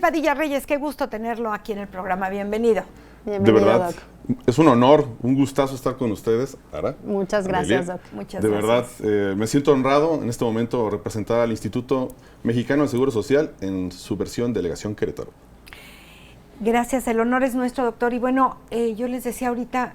Padilla Reyes, qué gusto tenerlo aquí en el programa. Bienvenido. Bienvenido, de verdad, Doc. es un honor, un gustazo estar con ustedes, Ara. Muchas gracias, Doc. Muchas de gracias. verdad, me siento honrado en este momento representar al Instituto Mexicano de Seguro Social en su versión Delegación Querétaro. Gracias, el honor es nuestro, doctor. Y bueno, yo les decía ahorita,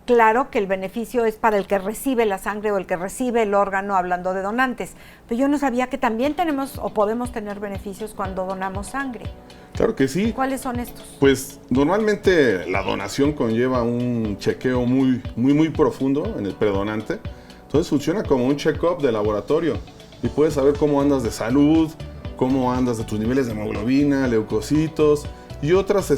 claro que el beneficio es para el que recibe la sangre o el que recibe el órgano, hablando de donantes, pero yo no sabía que también tenemos o podemos tener beneficios cuando donamos sangre. Claro que sí. ¿Cuáles son estos? Pues normalmente la donación conlleva un chequeo muy profundo en el predonante. Entonces funciona como un check-up de laboratorio y puedes saber cómo andas de salud, cómo andas de tus niveles de hemoglobina, leucocitos y otras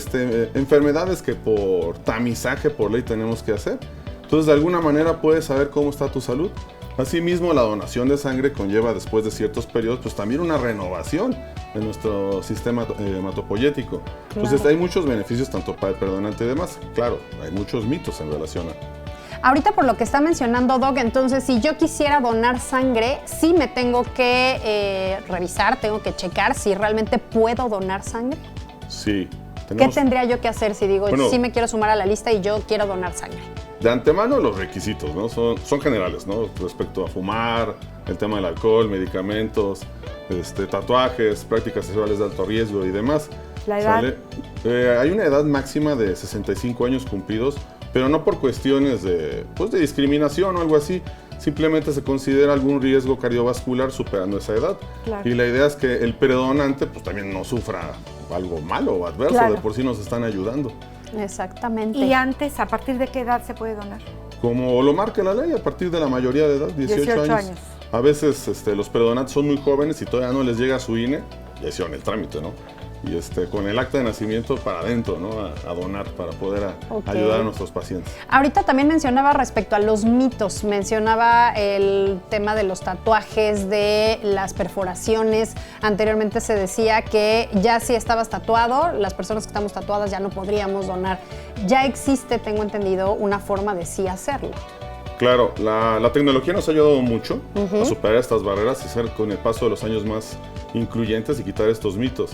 enfermedades que por tamizaje, por ley, tenemos que hacer. Entonces, de alguna manera puedes saber cómo está tu salud. Asimismo, la donación de sangre conlleva, después de ciertos periodos, pues también una renovación de nuestro sistema hematopoyético. Claro. Entonces, hay muchos beneficios tanto para el predonante y demás. Claro, hay muchos mitos en relación a... Ahorita, por lo que está mencionando, Doc, entonces, si yo quisiera donar sangre, sí me tengo que revisar, tengo que checar si realmente puedo donar sangre. Sí. ¿Qué tendría yo que hacer si digo, sí me quiero sumar a la lista y yo quiero donar sangre? De antemano, los requisitos, ¿no? Son generales, ¿no? Respecto a fumar, el tema del alcohol, medicamentos, tatuajes, prácticas sexuales de alto riesgo y demás. ¿La edad? Hay una edad máxima de 65 años cumplidos, pero no por cuestiones de discriminación o algo así. Simplemente se considera algún riesgo cardiovascular superando esa edad. Claro. Y la idea es que el predonante pues también no sufra algo malo o adverso, claro. De por sí nos están ayudando. Exactamente. ¿Y antes, a partir de qué edad se puede donar? Como lo marca la ley, a partir de la mayoría de edad, 18 años. A veces los predonantes son muy jóvenes y todavía no les llega su INE, ya hicieron el trámite, ¿no? Y con el acta de nacimiento para adentro, ¿no? A donar para poder ayudar a nuestros pacientes. Ahorita también mencionaba respecto a los mitos, mencionaba el tema de los tatuajes, de las perforaciones. Anteriormente se decía que ya si estabas tatuado, las personas que estamos tatuadas ya no podríamos donar. Ya existe, tengo entendido, una forma de sí hacerlo. Claro, la tecnología nos ha ayudado mucho a superar estas barreras y ser con el paso de los años más incluyentes y quitar estos mitos.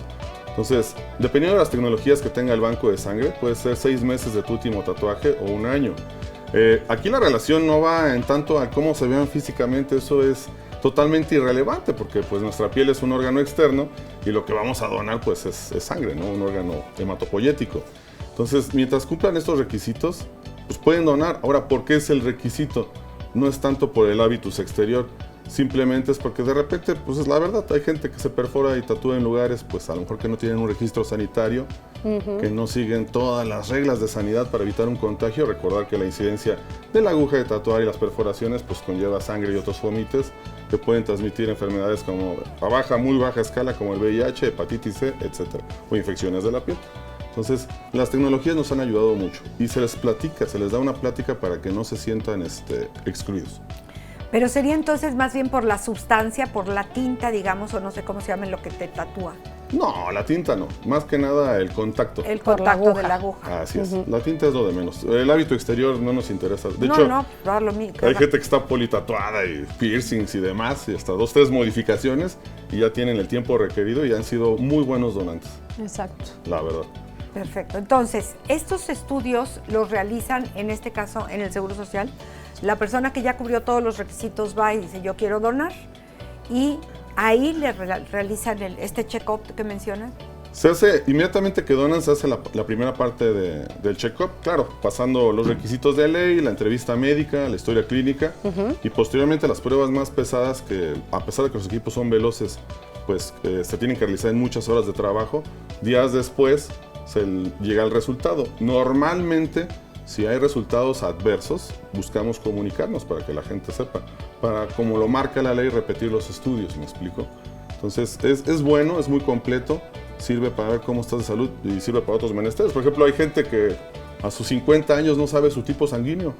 Entonces, dependiendo de las tecnologías que tenga el banco de sangre, puede ser 6 meses de tu último tatuaje o 1 año. Aquí la relación no va en tanto a cómo se vean físicamente, eso es totalmente irrelevante porque pues nuestra piel es un órgano externo y lo que vamos a donar pues es sangre, ¿no? Un órgano hematopoyético. Entonces, mientras cumplan estos requisitos, pues pueden donar. Ahora, ¿por qué es el requisito? No es tanto por el hábitus exterior, simplemente es porque de repente, pues es la verdad, hay gente que se perfora y tatúa en lugares, pues a lo mejor que no tienen un registro sanitario, que no siguen todas las reglas de sanidad para evitar un contagio. Recordar que la incidencia de la aguja de tatuar y las perforaciones, pues conlleva sangre y otros fomites que pueden transmitir enfermedades como a muy baja escala, como el VIH, hepatitis C, etc. O infecciones de la piel. Entonces, las tecnologías nos han ayudado mucho y se les platica, se les da una plática para que no se sientan excluidos. Pero sería entonces más bien por la sustancia, por la tinta, digamos, o no sé cómo se llama lo que te tatúa. No, la tinta no, más que nada el contacto. El contacto de la aguja. Así es, la tinta es lo de menos. El hábito exterior no nos interesa. De hecho, hay gente que está politatuada y piercings y demás, y hasta 2, 3 modificaciones, y ya tienen el tiempo requerido y han sido muy buenos donantes. Exacto. La verdad. Perfecto. Entonces, estos estudios los realizan, en este caso, en el Seguro Social. La persona que ya cubrió todos los requisitos va y dice, yo quiero donar, y ahí le realizan este check-up que mencionan. Se hace, inmediatamente que donan, se hace la primera parte del check-up, claro, pasando los requisitos de ley, la entrevista médica, la historia clínica, y posteriormente las pruebas más pesadas que, a pesar de que los equipos son veloces, pues se tienen que realizar en muchas horas de trabajo. Días después se llega al resultado. Normalmente, si hay resultados adversos, buscamos comunicarnos para que la gente sepa, para, como lo marca la ley, repetir los estudios, ¿me explico? Entonces, es bueno, es muy completo, sirve para ver cómo estás de salud y sirve para otros menesteres. Por ejemplo, hay gente que a sus 50 años no sabe su tipo sanguíneo.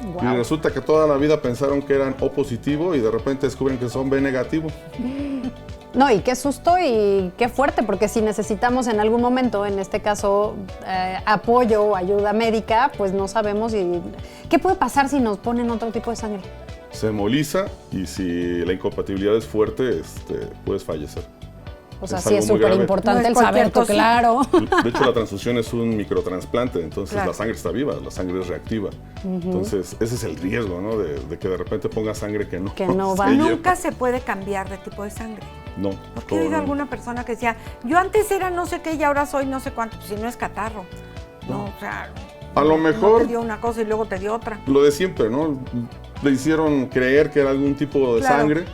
Wow. Y resulta que toda la vida pensaron que eran O positivo y de repente descubren que son B negativo. No, y qué susto y qué fuerte, porque si necesitamos en algún momento, en este caso, apoyo o ayuda médica, pues no sabemos. ¿Qué puede pasar si nos ponen otro tipo de sangre? Se hemoliza y si la incompatibilidad es fuerte, puedes fallecer. O sea, Es sí algo es muy súper grave. importante No es el saber, cualquier cosita. claro. De hecho, la transfusión es un microtrasplante, entonces Claro. la sangre está viva, la sangre es reactiva. Entonces, ese es el riesgo, ¿no? De que de repente ponga sangre que no, Que no se va. lleva. Nunca se puede cambiar de tipo de sangre. No. Porque he oído alguna persona que decía, yo antes era no sé qué y ahora soy no sé cuánto, pues si no es catarro. No, o sea, A lo no mejor te dio una cosa y luego te dio otra. lo de siempre, ¿no? Le hicieron creer que era algún tipo de Claro. sangre.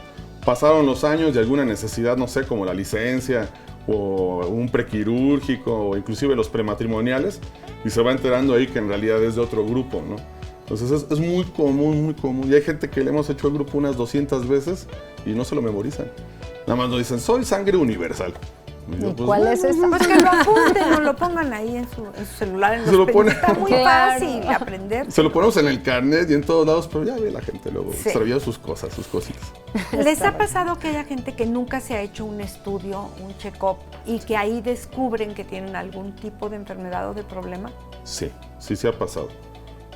Pasaron los años y alguna necesidad, no sé, como la licencia o un prequirúrgico o inclusive los prematrimoniales y se va enterando ahí que en realidad es de otro grupo, ¿no? Entonces es muy común, muy común. Y hay gente que le hemos hecho el grupo unas 200 veces y no se lo memorizan. Nada más nos dicen, soy sangre universal. Y yo, ¿Y pues, cuál es esa? Pues que lo apunten o lo pongan ahí en su celular, en Se los lo pone- Está muy Claro. fácil aprender. Se lo ponemos en el carnet y en todos lados, pero ya ve la gente luego Sí. extravía sus cosas, sus cositas. ¿Les ha pasado que haya gente que nunca se ha hecho un estudio, un check-up, y que ahí descubren que tienen algún tipo de enfermedad o de problema? Sí, sí se ha pasado.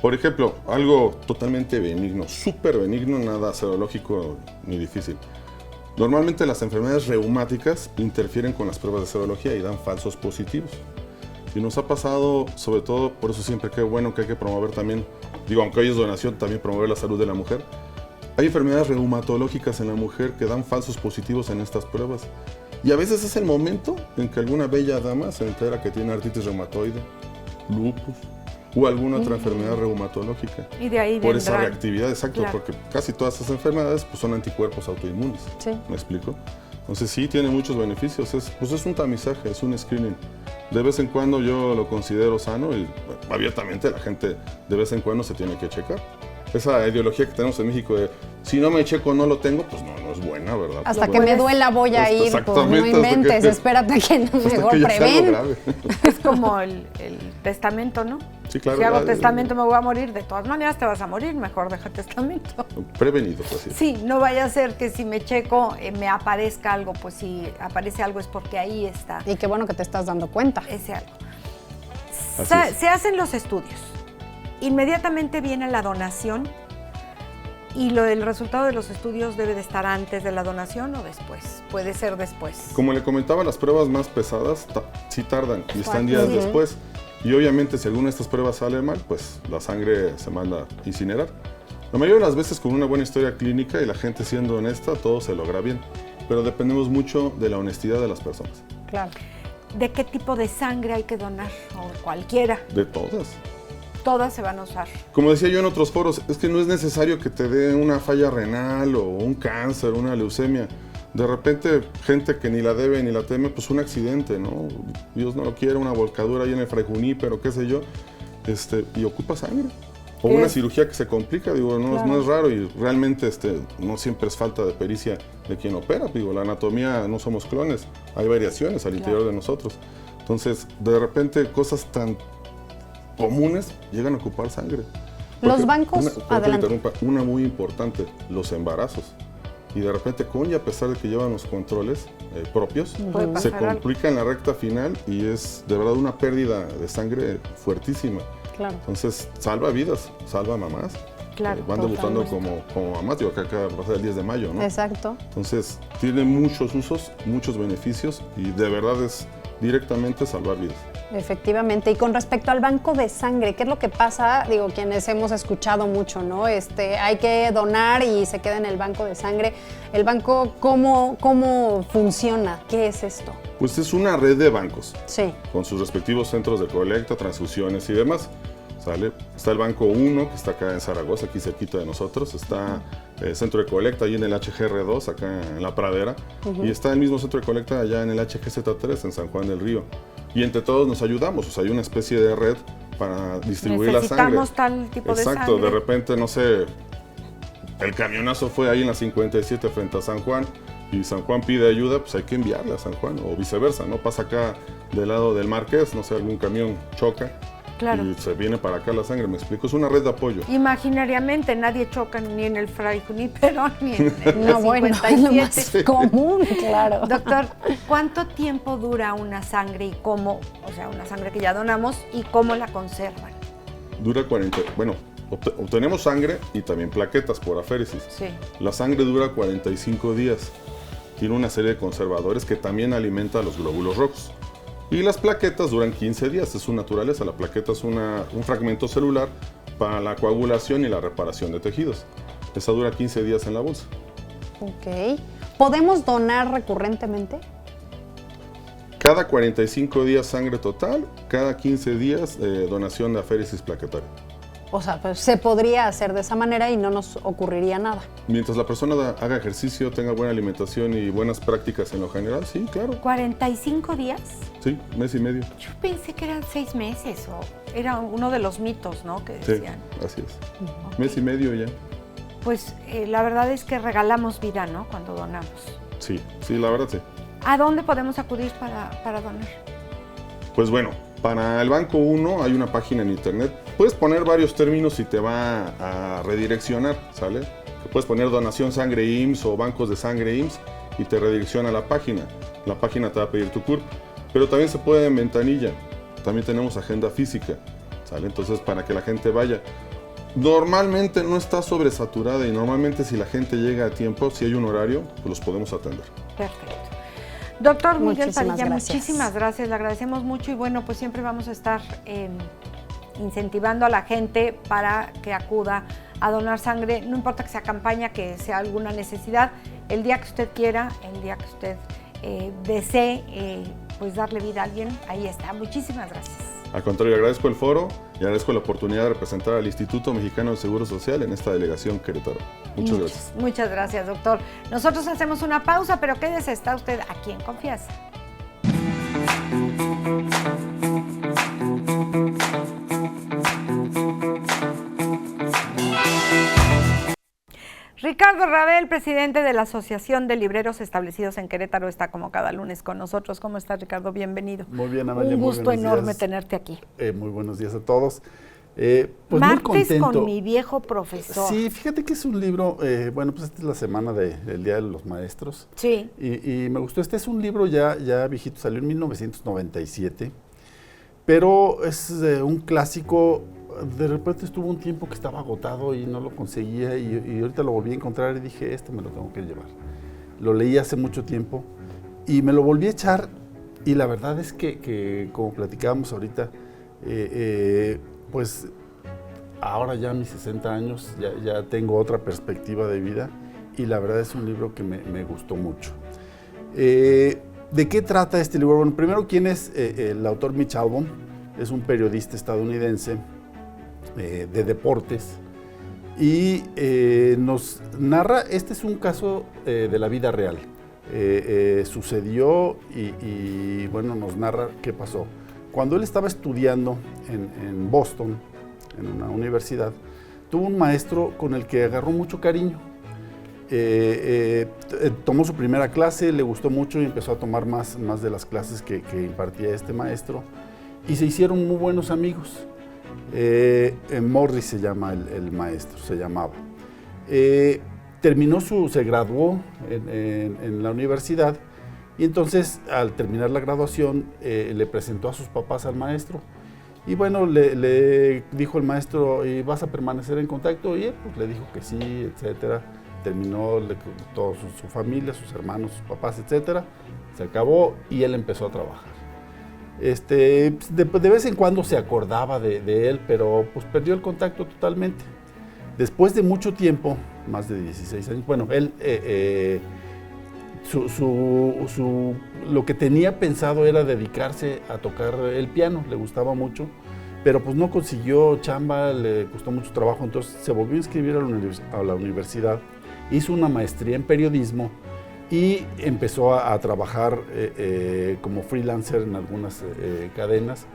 Por ejemplo, algo totalmente benigno, súper benigno, nada serológico ni difícil. Normalmente las enfermedades reumáticas interfieren con las pruebas de serología y dan falsos positivos. Y nos ha pasado, sobre todo, por eso siempre que bueno que hay que promover también, digo, aunque hoy es donación, también promover la salud de la mujer. Hay enfermedades reumatológicas en la mujer que dan falsos positivos en estas pruebas. Y a veces es el momento en que alguna bella dama se entera que tiene artritis reumatoide, lupus o alguna otra enfermedad reumatológica. Y de ahí Por esa vendrán. reactividad, exacto, Claro. porque casi todas esas enfermedades pues, son anticuerpos autoinmunes. Sí. ¿Me explico? Entonces sí, tiene muchos beneficios. Pues es un tamizaje, es un screening. De vez en cuando yo lo considero sano y bueno, abiertamente la gente de vez en cuando se tiene que checar. Esa ideología que tenemos en México de si no me checo no lo tengo, pues no es buena, ¿verdad? Hasta Pues, que me duela voy a ir, pues no Exactamente, hasta inventes, que- espérate a que hasta mejor que ya sea algo prevén. grave. Es como el testamento, ¿no? Sí, claro. Si hago ya, testamento me voy a morir, de todas maneras te vas a morir, mejor deja testamento. Prevenido, pues sí. Sí, no vaya a ser que si me checo me aparezca algo, pues si aparece algo es porque ahí está Y qué bueno que te estás dando cuenta. ese algo. Así es. Se hacen los estudios, inmediatamente viene la donación y el resultado de los estudios debe de estar antes de la donación o después, puede ser después. Como le comentaba, las pruebas más pesadas sí tardan y están días Sí. después. Y obviamente si alguna de estas pruebas sale mal, pues la sangre se manda a incinerar. La mayoría de las veces con una buena historia clínica y la gente siendo honesta, todo se logra bien. Pero dependemos mucho de la honestidad de las personas. Claro. ¿De qué tipo de sangre hay que donar? O cualquiera, De todas. todas se van a usar. Como decía yo en otros foros, es que no es necesario que te dé una falla renal o un cáncer, una leucemia. De repente, gente que ni la debe ni la teme, pues un accidente, ¿no? Dios no lo quiere, una volcadura ahí en el Fray Junípero, qué sé yo, y ocupa sangre. O ¿Qué una es? cirugía que se complica, digo, no es raro y realmente no siempre es falta de pericia de quien opera. Digo, la anatomía no somos clones, hay variaciones al interior de nosotros. Entonces, de repente, cosas tan comunes llegan a ocupar sangre. Los Porque bancos, perdón que te adelante. interrumpa, una muy importante, los embarazos. Y de repente con y a pesar de que llevan los controles propios, Puede se pasar algo. complica en la recta final y es de verdad una pérdida de sangre fuertísima. Claro. Entonces salva vidas, salva mamás. Claro, Van debutando totalmente. como mamás, digo, acá va a ser el 10 de mayo, ¿no? Exacto. Entonces tiene muchos usos, muchos beneficios y de verdad es directamente salvar vidas. Efectivamente. Y con respecto al banco de sangre, ¿qué es lo que pasa? Digo, quienes hemos escuchado mucho, ¿no? Hay que donar y se queda en el banco de sangre. ¿El banco cómo funciona? ¿Qué es esto? Pues es una red de bancos. Sí. Con sus respectivos centros de colecta, transfusiones y demás. ¿Sale? Está el Banco 1, que está acá en Zaragoza, aquí cerquita de nosotros. Está el centro de colecta ahí en el HGR2, acá en La Pradera. Y está el mismo centro de colecta allá en el HGZ3, en San Juan del Río. Y entre todos nos ayudamos, o sea, hay una especie de red para distribuir la sangre. Necesitamos tal tipo de Exacto, sangre. de repente, no sé, el camionazo fue ahí en la 57 frente a San Juan y San Juan pide ayuda, pues hay que enviarle a San Juan, o viceversa, ¿no? Pasa acá del lado del Marqués, no sé, algún camión choca Claro. y se viene para acá la sangre, me explico, es una red de apoyo. Imaginariamente nadie choca ni en el Fray Junípero ni en el No, bueno, es lo 57. más común, claro. Doctor, ¿cuánto tiempo dura una sangre y cómo, o sea, una sangre que ya donamos y cómo la conservan? Dura 40, bueno, obtenemos sangre y también plaquetas por aféresis. Sí. La sangre dura 45 días. tiene una serie de conservadores que también alimenta a los glóbulos rojos. Y las plaquetas duran 15 días, es su naturaleza. La plaqueta es un fragmento celular para la coagulación y la reparación de tejidos. Esa dura 15 días en la bolsa. Ok. ¿Podemos donar recurrentemente? Cada 45 días sangre total, cada 15 días donación de aféresis plaquetaria. O sea, pues se podría hacer de esa manera y no nos ocurriría nada. Mientras la persona haga ejercicio, tenga buena alimentación y buenas prácticas en lo general, sí, claro. ¿45 días? Sí, mes y medio. Yo pensé que eran 6 meses, o era uno de los mitos, ¿no? Que decían. Sí, así es. Okay. Mes y medio ya. Pues la verdad es que regalamos vida, ¿no? Cuando donamos. Sí, la verdad sí. ¿A dónde podemos acudir para donar? Pues bueno, para el Banco 1 hay una página en internet. Puedes poner varios términos y te va a redireccionar, ¿sale? Puedes poner donación sangre IMSS o bancos de sangre IMSS y te redirecciona a la página. La página te va a pedir tu CURP. Pero también se puede en ventanilla. También tenemos agenda física, ¿sale? Entonces, para que la gente vaya. Normalmente no está sobresaturada y normalmente si la gente llega a tiempo, si hay un horario, pues los podemos atender. Perfecto. Doctor Miguel Muchísimas Padilla, gracias. muchísimas gracias, le agradecemos mucho y bueno, pues siempre vamos a estar incentivando a la gente para que acuda a donar sangre, no importa que sea campaña, que sea alguna necesidad, el día que usted quiera, el día que usted desee pues darle vida a alguien, ahí está. Muchísimas gracias. Al contrario, agradezco el foro y agradezco la oportunidad de representar al Instituto Mexicano de Seguro Social en esta delegación Querétaro. Muchas gracias. Muchas gracias, doctor. Nosotros hacemos una pausa, pero quédese, está usted aquí en confianza. Ricardo Rabel, presidente de la Asociación de Libreros Establecidos en Querétaro, está como cada lunes con nosotros. ¿Cómo estás, Ricardo? Bienvenido. Muy bien, Amalia. Un gusto muy enorme días. tenerte aquí. Muy buenos días a todos. Pues Martes muy contento. con mi viejo profesor. Sí, fíjate que es un libro, bueno, pues esta es la semana del Día de los Maestros. Sí. Y me gustó. Este es un libro ya viejito, salió en 1997, pero es un clásico. De repente estuvo un tiempo que estaba agotado y no lo conseguía y ahorita lo volví a encontrar y dije, este me lo tengo que llevar. Lo leí hace mucho tiempo y me lo volví a echar y la verdad es que como platicábamos ahorita, pues ahora ya a mis 60 años ya tengo otra perspectiva de vida y la verdad es un libro que me gustó mucho. ¿De qué trata este libro? Bueno, primero, ¿quién es el autor? Mitch Albom? Es un periodista estadounidense de deportes y nos narra, este es un caso de la vida real, sucedió y bueno, nos narra qué pasó. Cuando él estaba estudiando en Boston, en una universidad, tuvo un maestro con el que agarró mucho cariño. Tomó su primera clase, le gustó mucho y empezó a tomar más de las clases que impartía este maestro y se hicieron muy buenos amigos. Morris se llama el maestro, se llamaba. Se graduó en la universidad y entonces al terminar la graduación le presentó a sus papás al maestro y bueno, le dijo el maestro, ¿y vas a permanecer en contacto? Y él pues, le dijo que sí, etcétera. Terminó toda su familia, sus hermanos, sus papás, etcétera. Se acabó y él empezó a trabajar. De vez en cuando se acordaba de él, pero pues perdió el contacto totalmente. Después de mucho tiempo, más de 16 años, bueno, él, lo que tenía pensado era dedicarse a tocar el piano, le gustaba mucho, pero pues no consiguió chamba, le costó mucho trabajo, entonces se volvió a inscribir a la universidad, hizo una maestría en periodismo, y empezó a trabajar como freelancer en algunas cadenas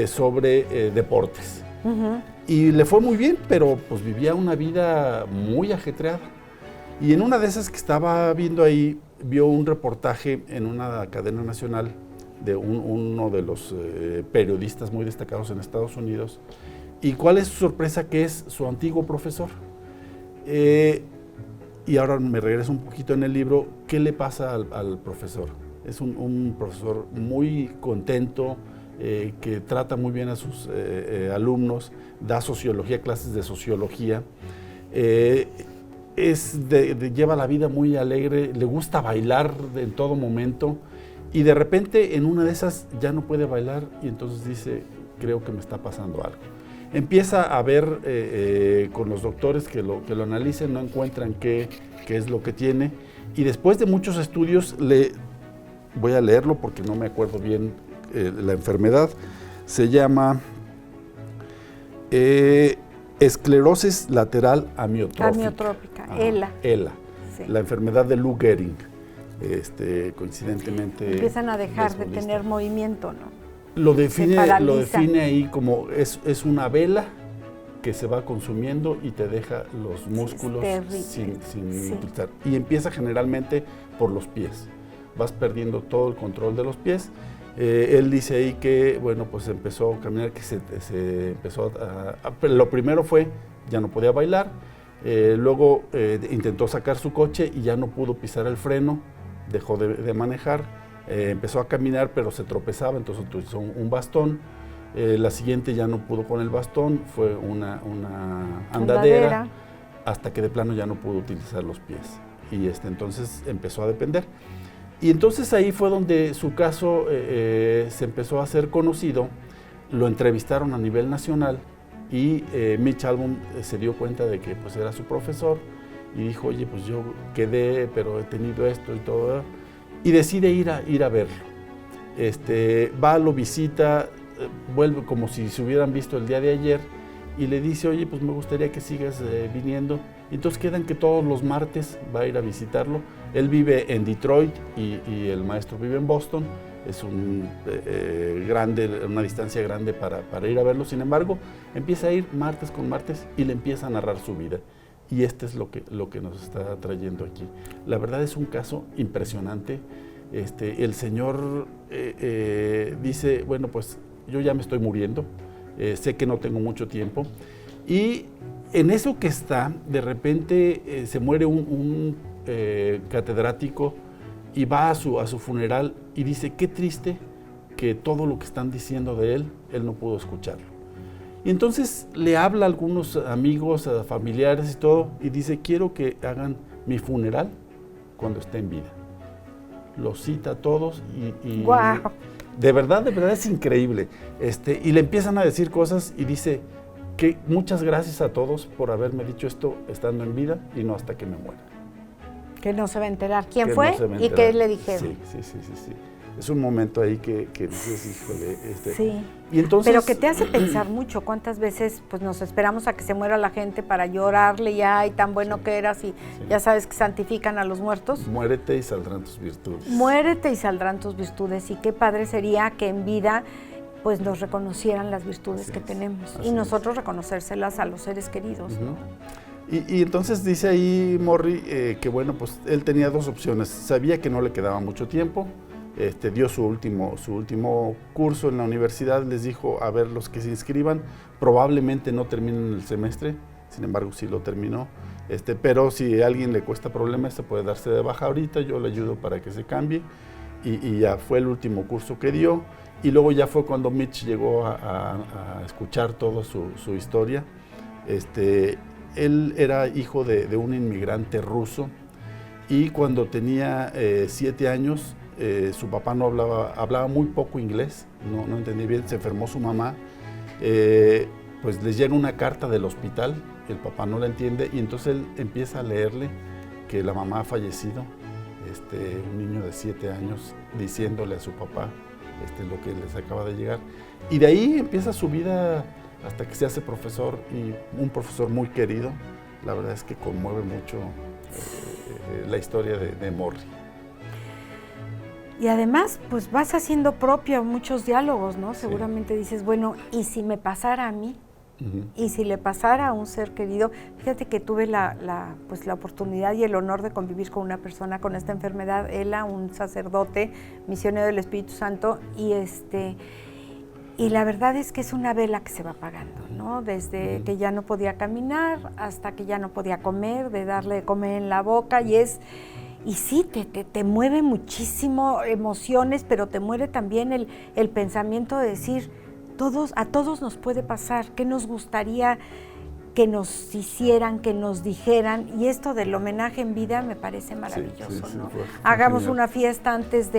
sobre deportes. Uh-huh. Y le fue muy bien, pero pues vivía una vida muy ajetreada. Y en una de esas que estaba viendo ahí, vio un reportaje en una cadena nacional de uno de los periodistas muy destacados en Estados Unidos. ¿Y cuál es su sorpresa? Que es su antiguo profesor. Y ahora me regreso un poquito en el libro, ¿qué le pasa al profesor? Es un profesor muy contento, que trata muy bien a sus alumnos, da sociología, clases de sociología. lleva la vida muy alegre, le gusta bailar en todo momento y de repente en una de esas ya no puede bailar y entonces dice, creo que me está pasando algo. Empieza a ver con los doctores que lo analicen, no encuentran qué es lo que tiene y después de muchos estudios, voy a leerlo porque no me acuerdo bien la enfermedad, se llama esclerosis lateral amiotrófica, ELA. ELA, Sí. la enfermedad de Lou Gehrig, coincidentemente. Empiezan a dejar de tener movimiento, ¿no? Lo define ahí como es una vela que se va consumiendo y te deja los músculos sin utilizar. Y empieza generalmente por los pies. Vas perdiendo todo el control de los pies. Él dice ahí que, bueno, pues empezó a caminar, que se empezó lo primero fue, ya no podía bailar, luego intentó sacar su coche y ya no pudo pisar el freno, dejó de manejar, empezó a caminar pero se tropezaba, entonces utilizó un bastón, la siguiente ya no pudo con el bastón, fue una andadera, hasta que de plano ya no pudo utilizar los pies y entonces empezó a depender. Y entonces ahí fue donde su caso se empezó a hacer conocido, lo entrevistaron a nivel nacional y Mitch Albom se dio cuenta de que pues era su profesor y dijo, oye, pues yo quedé, pero he tenido esto y todo, y decide ir a verlo. Va, lo visita, vuelve como si se hubieran visto el día de ayer y le dice, oye, pues me gustaría que sigas viniendo. Entonces quedan que todos los martes va a ir a visitarlo. Él vive en Detroit y el maestro vive en Boston. Es una distancia grande para ir a verlo. Sin embargo, empieza a ir martes con martes y le empieza a narrar su vida. Y es lo que nos está trayendo aquí. La verdad es un caso impresionante. El señor dice, bueno, pues yo ya me estoy muriendo. Sé que no tengo mucho tiempo. Y en eso que está, de repente se muere un catedrático y va a su funeral y dice, qué triste que todo lo que están diciendo de él no pudo escucharlo. Y entonces le habla a algunos amigos, a familiares y todo, y dice, quiero que hagan mi funeral cuando esté en vida. Los cita a todos y ¡Guau! De verdad es increíble. Y le empiezan a decir cosas y dice que muchas gracias a todos por haberme dicho esto estando en vida y no hasta que me muera. Que no se va a enterar quién Que fue no se va a y enterar. qué le dijeron. Sí. Es un momento ahí que dices, híjole. Sí. Y entonces, pero que te hace pensar mucho. ¿Cuántas veces pues nos esperamos a que se muera la gente para llorarle y ay, tan bueno que eras y ya sabes que santifican a los muertos? Muérete y saldrán tus virtudes. Muérete y saldrán tus virtudes. Y qué padre sería que en vida pues nos reconocieran las virtudes que tenemos y nosotros reconocérselas a los seres queridos, ¿no? Y entonces dice ahí Morrie que bueno, pues él tenía dos opciones. Sabía que no le quedaba mucho tiempo. Dio su último curso en la universidad, les dijo, a ver, los que se inscriban, probablemente no terminen el semestre, sin embargo sí lo terminó, pero si a alguien le cuesta problema, puede darse de baja ahorita, yo le ayudo para que se cambie, y ya fue el último curso que dio, y luego ya fue cuando Mitch llegó a escuchar toda su historia. Él era hijo de un inmigrante ruso, y cuando tenía 7 años, su papá no hablaba muy poco inglés, no entendía bien, se enfermó su mamá, pues les llega una carta del hospital, el papá no la entiende y entonces él empieza a leerle que la mamá ha fallecido, un niño de 7 años diciéndole a su papá lo que les acaba de llegar, y de ahí empieza su vida hasta que se hace profesor, y un profesor muy querido. La verdad es que conmueve mucho la historia de Morrie. Y además, pues vas haciendo propio muchos diálogos, ¿no? Seguramente dices, bueno, ¿y si me pasara a mí? Y si le pasara a un ser querido. Fíjate que tuve la oportunidad y el honor de convivir con una persona con esta enfermedad, ELA, un sacerdote, misionero del Espíritu Santo, y la verdad es que es una vela que se va apagando, ¿no? Desde que ya no podía caminar hasta que ya no podía comer, de darle de comer en la boca, y sí, te mueve muchísimo emociones, pero te mueve también el pensamiento de decir, a todos nos puede pasar, ¿qué nos gustaría que nos hicieran, que nos dijeran, y esto del homenaje en vida me parece maravilloso, sí, ¿no? fue Hagamos genial. una fiesta antes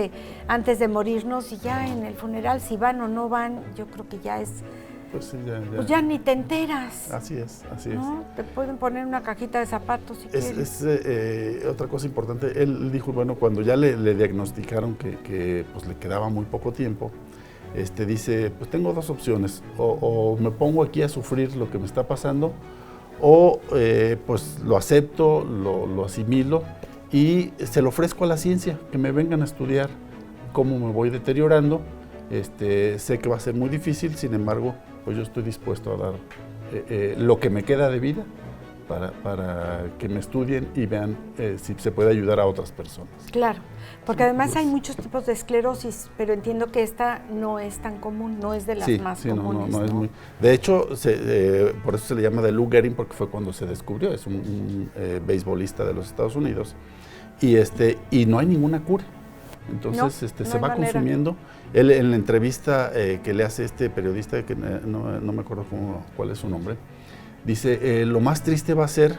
de morirnos, y ya en el funeral, si van o no van, yo creo que ya es, Pues sí, pues ya ni te enteras, Así es, así es. ¿no? Te pueden poner una cajita de zapatos si quieres. Es otra cosa importante. Él dijo, bueno, cuando ya le diagnosticaron que pues le quedaba muy poco tiempo, dice, pues tengo dos opciones, o me pongo aquí a sufrir lo que me está pasando, o pues lo acepto, lo asimilo y se lo ofrezco a la ciencia, que me vengan a estudiar cómo me voy deteriorando. Sé que va a ser muy difícil, sin embargo, pues yo estoy dispuesto a dar lo que me queda de vida para que me estudien y vean si se puede ayudar a otras personas. Claro, porque además Pues, hay muchos tipos de esclerosis, pero entiendo que esta no es tan común, no es de las más comunes. No es muy. De hecho, por eso se le llama de Lou Gehrig, porque fue cuando se descubrió. Es un beisbolista de los Estados Unidos y no hay ninguna cura. Entonces No, se no va hay manera. consumiendo. Él en la entrevista que le hace este periodista, que no me acuerdo cuál es su nombre, dice, lo más triste va a ser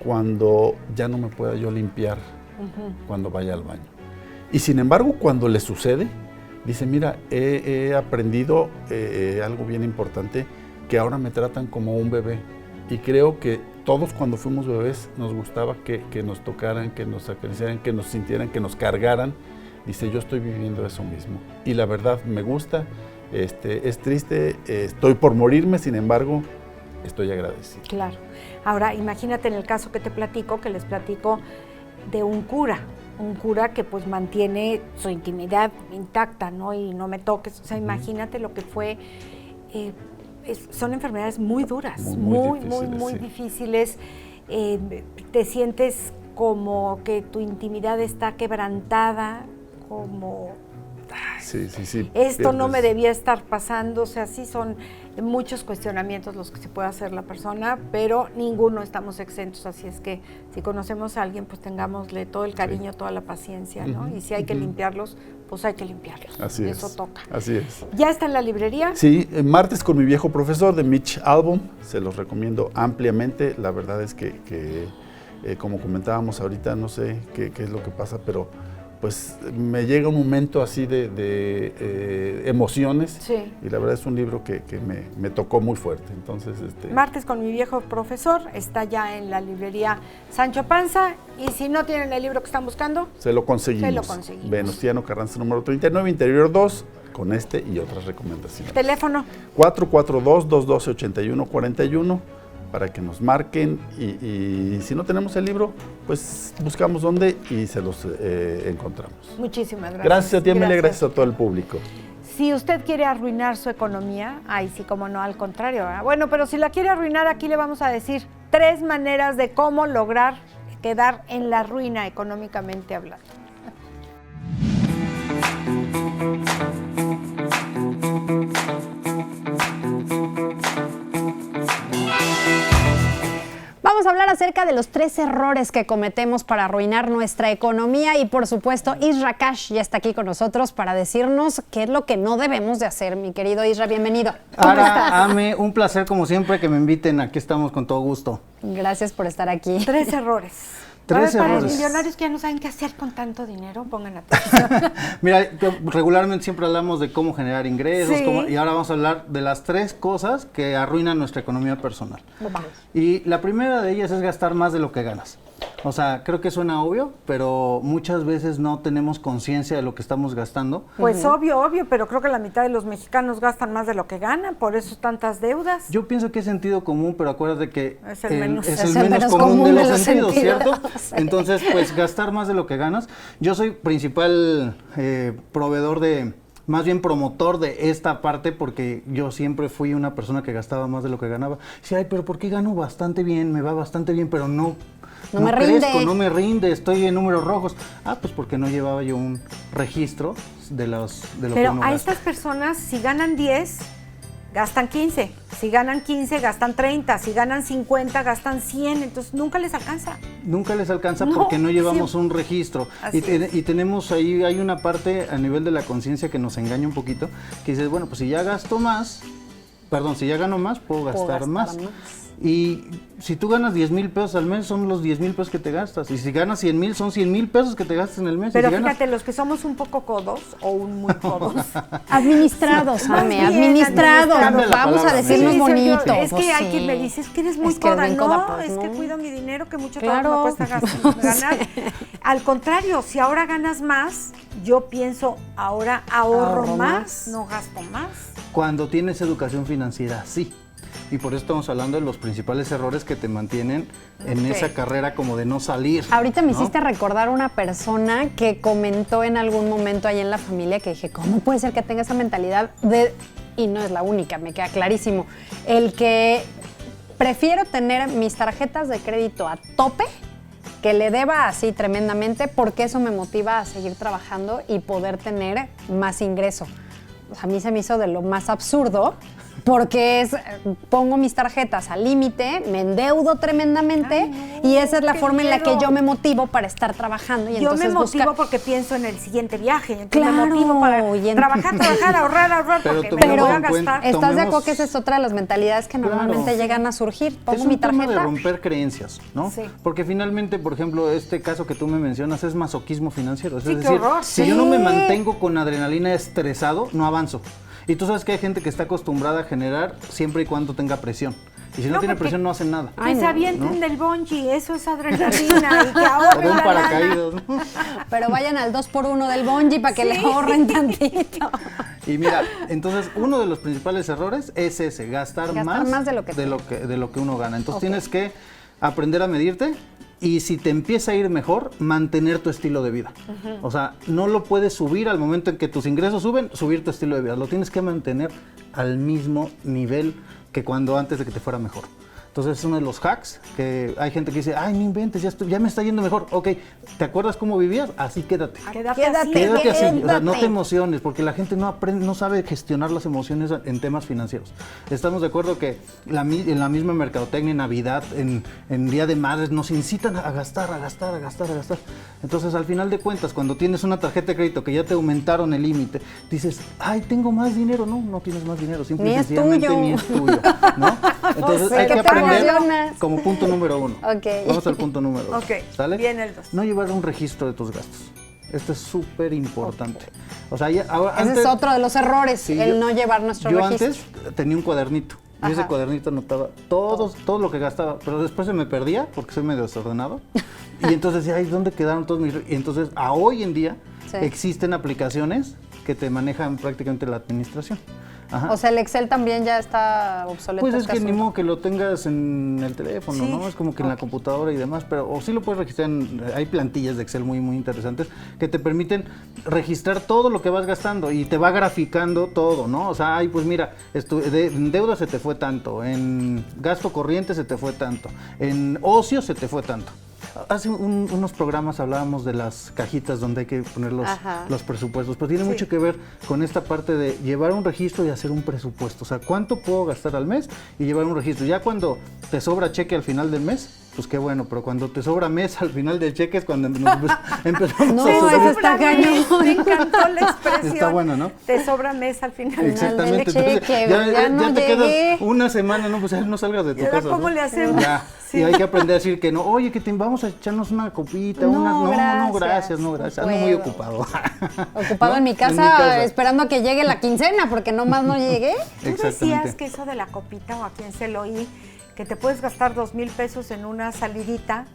cuando ya no me pueda yo limpiar cuando vaya al baño. Y sin embargo, cuando le sucede, dice, mira, he aprendido algo bien importante, que ahora me tratan como un bebé. Y creo que todos cuando fuimos bebés nos gustaba que nos tocaran, que nos acariciaran, que nos sintieran, que nos cargaran. Dice, yo estoy viviendo eso mismo. Y la verdad me gusta, es triste, estoy por morirme, sin embargo, estoy agradecido. Claro. Ahora, imagínate en el caso que les platico de un cura que pues mantiene su intimidad intacta, ¿no? Y no me toques. O sea, imagínate lo que fue. Son enfermedades muy duras, muy difíciles. Te sientes como que tu intimidad está quebrantada, como Sí. esto no me pierdes. debía estar pasando. O sea, sí son muchos cuestionamientos los que se puede hacer la persona, pero ninguno estamos exentos, así es que si conocemos a alguien, pues tengámosle todo el cariño, toda la paciencia, ¿no? Y si hay que limpiarlos, pues hay que limpiarlos. Así Eso es. toca. Así es. ¿Ya está en la librería? Sí, Martes con mi viejo profesor de Mitch Albom, se los recomiendo ampliamente. La verdad es que como comentábamos ahorita, no sé qué es lo que pasa, pero pues me llega un momento así de emociones. Sí. Y la verdad es un libro que me tocó muy fuerte. Entonces, Martes con mi viejo profesor está ya en la librería Sancho Panza, y si no tienen el libro que están buscando, se lo conseguimos. Se lo conseguimos. Venustiano Carranza número 39, interior 2, con y otras recomendaciones. teléfono. 442-212-8141 para que nos marquen y si no tenemos el libro, pues buscamos dónde y se los encontramos. Muchísimas gracias. Gracias a ti, Amelia, gracias a todo el público. Si usted quiere arruinar su economía, ay, sí, como no, al contrario, ¿verdad? Bueno, pero si la quiere arruinar, aquí le vamos a decir 3 maneras de cómo lograr quedar en la ruina económicamente hablando. Vamos a hablar acerca de los 3 errores que cometemos para arruinar nuestra economía y por supuesto Isra Cash ya está aquí con nosotros para decirnos qué es lo que no debemos de hacer. Mi querido Isra, bienvenido. ¿Cómo estás? Ame, un placer como siempre que me inviten, aquí estamos con todo gusto. Gracias por estar aquí. 3 errores. Tres Para los errores. millonarios que ya no saben qué hacer con tanto dinero, pongan atención. Mira, regularmente siempre hablamos de cómo generar ingresos, Sí. y ahora vamos a hablar de las 3 cosas que arruinan nuestra economía personal. Vamos. Y la primera de ellas es gastar más de lo que ganas. O sea, creo que suena obvio, pero muchas veces no tenemos conciencia de lo que estamos gastando. Pues obvio, pero creo que la mitad de los mexicanos gastan más de lo que ganan, por eso tantas deudas. Yo pienso que es sentido común, pero acuérdate que Es el menos- es es el menos común de los sentidos, sentidos. ¿cierto? Entonces, pues gastar más de lo que ganas. Yo soy principal proveedor más bien promotor de esta parte, porque yo siempre fui una persona que gastaba más de lo que ganaba. Decía, ay, pero ¿por qué gano bastante bien? Me va bastante bien, pero no me rinde. crezco, no me rinde, estoy en números rojos. Ah, pues porque no llevaba yo un registro de lo que Pero uno a gasta. estas personas, si ganan 10, gastan 15. Si ganan 15, gastan 30. Si ganan 50, gastan 100. Entonces nunca les alcanza. Nunca les alcanza No, porque no llevamos sí. un registro. Así Y tenemos ahí, hay una parte a nivel de la conciencia que nos engaña un poquito, que dices, bueno, pues si ya gasto más, si ya gano más, puedo gastar más. Y si tú ganas 10,000 pesos al mes, son los 10,000 pesos que te gastas. Y si ganas 100,000, son 100,000 pesos que te gastas en el mes. Pero y si ganas... fíjate, los que somos un poco codos o un muy codos. Administrados, Más Ame, bien, administrados. Cambia la Vamos a palabra, decirnos Sí, bonito. es que Pues hay sí. quien me dice, es que eres muy Es que eres coda, bien no, coda, pues, es que no. cuido mi dinero, que mucho Claro. trabajo me cuesta ganar. Al contrario, si ahora ganas más, yo pienso, ahora ahorro Ahorro más, más. no gasto más. Cuando tienes educación financiera, sí. Y por eso estamos hablando de los principales errores que te mantienen en Ok. esa carrera como de no salir. Ahorita me ¿no? hiciste recordar una persona que comentó en algún momento ahí en la familia que dije, ¿cómo puede ser que tenga esa mentalidad de... Y no es la única, me queda clarísimo. El que prefiero tener mis tarjetas de crédito a tope, que le deba así tremendamente, porque eso me motiva a seguir trabajando y poder tener más ingreso. A mí se me hizo de lo más absurdo, porque pongo mis tarjetas al límite, me endeudo tremendamente. Ay, no, y esa es la qué forma en la que miedo. yo me motivo para estar trabajando. Y Yo me entonces motivo porque pienso en el siguiente viaje, entonces Claro, me motivo para y trabajar, ahorrar, Pero porque me tomemos lo voy a en cuenta- gastar. ¿Estás de tomemos- acuerdo que esa es otra de las mentalidades que Claro. normalmente llegan a surgir? Es Pongo un mi tema de tarjeta. romper creencias, ¿no? Sí. Porque finalmente, por ejemplo, este caso que tú me mencionas es masoquismo financiero. Es Sí, qué decir, horror. si Sí. yo no me mantengo con adrenalina estresado, no avanzo. Y tú sabes que hay gente que está acostumbrada a generar siempre y cuando tenga presión. Y si no, No, tiene porque- presión, no hace nada. Que Ay, se no, avienten ¿no? del bungee, eso es adrenalina, y que O ahorren de un la lana. paracaídas, ¿no? Pero vayan al 2x1 del bungee para que le ahorren tantito. Y mira, entonces uno de los principales errores es ese, gastar más de lo que de lo que uno gana. Entonces Ok. tienes que aprender a medirte y si te empieza a ir mejor, mantener tu estilo de vida. O sea, no lo puedes subir al momento en que tus ingresos suben, subir tu estilo de vida. Lo tienes que mantener al mismo nivel que cuando antes de que te fuera mejor. Entonces es uno de los hacks que hay gente que dice, ay, no inventes, ya me está yendo mejor. Ok, ¿te acuerdas cómo vivías? Así quédate. Quédate Quédate. así. Quédate así, o sea, no Quédate. te emociones, porque la gente no aprende, no sabe gestionar las emociones en temas financieros. Estamos de acuerdo que en la misma mercadotecnia, en Navidad, en Día de Madres, nos incitan a gastar. Entonces, al final de cuentas, cuando tienes una tarjeta de crédito que ya te aumentaron el límite, dices, ay, tengo más dinero. No tienes más dinero, simple Ni y es sencillamente tuyo. ni es tuyo, ¿no? Entonces, sé, hay que que te aprender emocionas. como punto número 1. Ok. Vamos al punto número 2. Ok, ¿Sale? viene el 2. No llevar un registro de tus gastos. Esto es súper importante. O sea, ahora, Ese antes, es otro de los errores, Sí, el yo- no llevar nuestro yo registro. antes tenía un cuadernito. Y ese Ajá. cuadernito anotaba todo lo que gastaba. Pero después se me perdía porque soy medio desordenado. Y entonces decía, ay, ¿dónde quedaron todos mis...? Y entonces, hoy en día, Sí. existen aplicaciones que te manejan prácticamente la administración. Ajá. O sea, el Excel también ya está obsoleto. Pues es este que ni asunto. modo que lo tengas en el teléfono, Sí. ¿no? Es como que en la computadora y demás, pero o sí lo puedes registrar hay plantillas de Excel muy interesantes que te permiten registrar todo lo que vas gastando y te va graficando todo, ¿no? O sea, ay, pues mira, en deuda se te fue tanto, en gasto corriente se te fue tanto, en ocio se te fue tanto. Hace unos programas hablábamos de las cajitas donde hay que poner Ajá. los presupuestos, pero tiene Sí. mucho que ver con esta parte de llevar un registro y hacer un presupuesto. O sea, ¿cuánto puedo gastar al mes? Y llevar un registro. Ya cuando te sobra cheque al final del mes, pues qué bueno, pero cuando te sobra mes al final del cheque es cuando empezamos No, a eso sufrir. está cañón. Me encantó la expresión. Está bueno, ¿no? Te sobra mes al final. Exactamente. del Entonces, cheque, ya, ya no te llegué. quedas una semana, no, pues ya no salgas de tu ¿Y ahora casa. cómo ¿no? le hacemos? Ya. Sí. Y hay que aprender a decir que no. Oye, que vamos a echarnos una copita, No, no, gracias, no, no gracias. Ando muy puedo. ocupado. Ocupado ¿No? en mi casa, casa. esperando a que llegue la quincena, porque nomás no llegué. Tú decías Exactamente. que eso de la copita, o a quien se lo oí, que te puedes gastar 2,000 pesos en una salidita,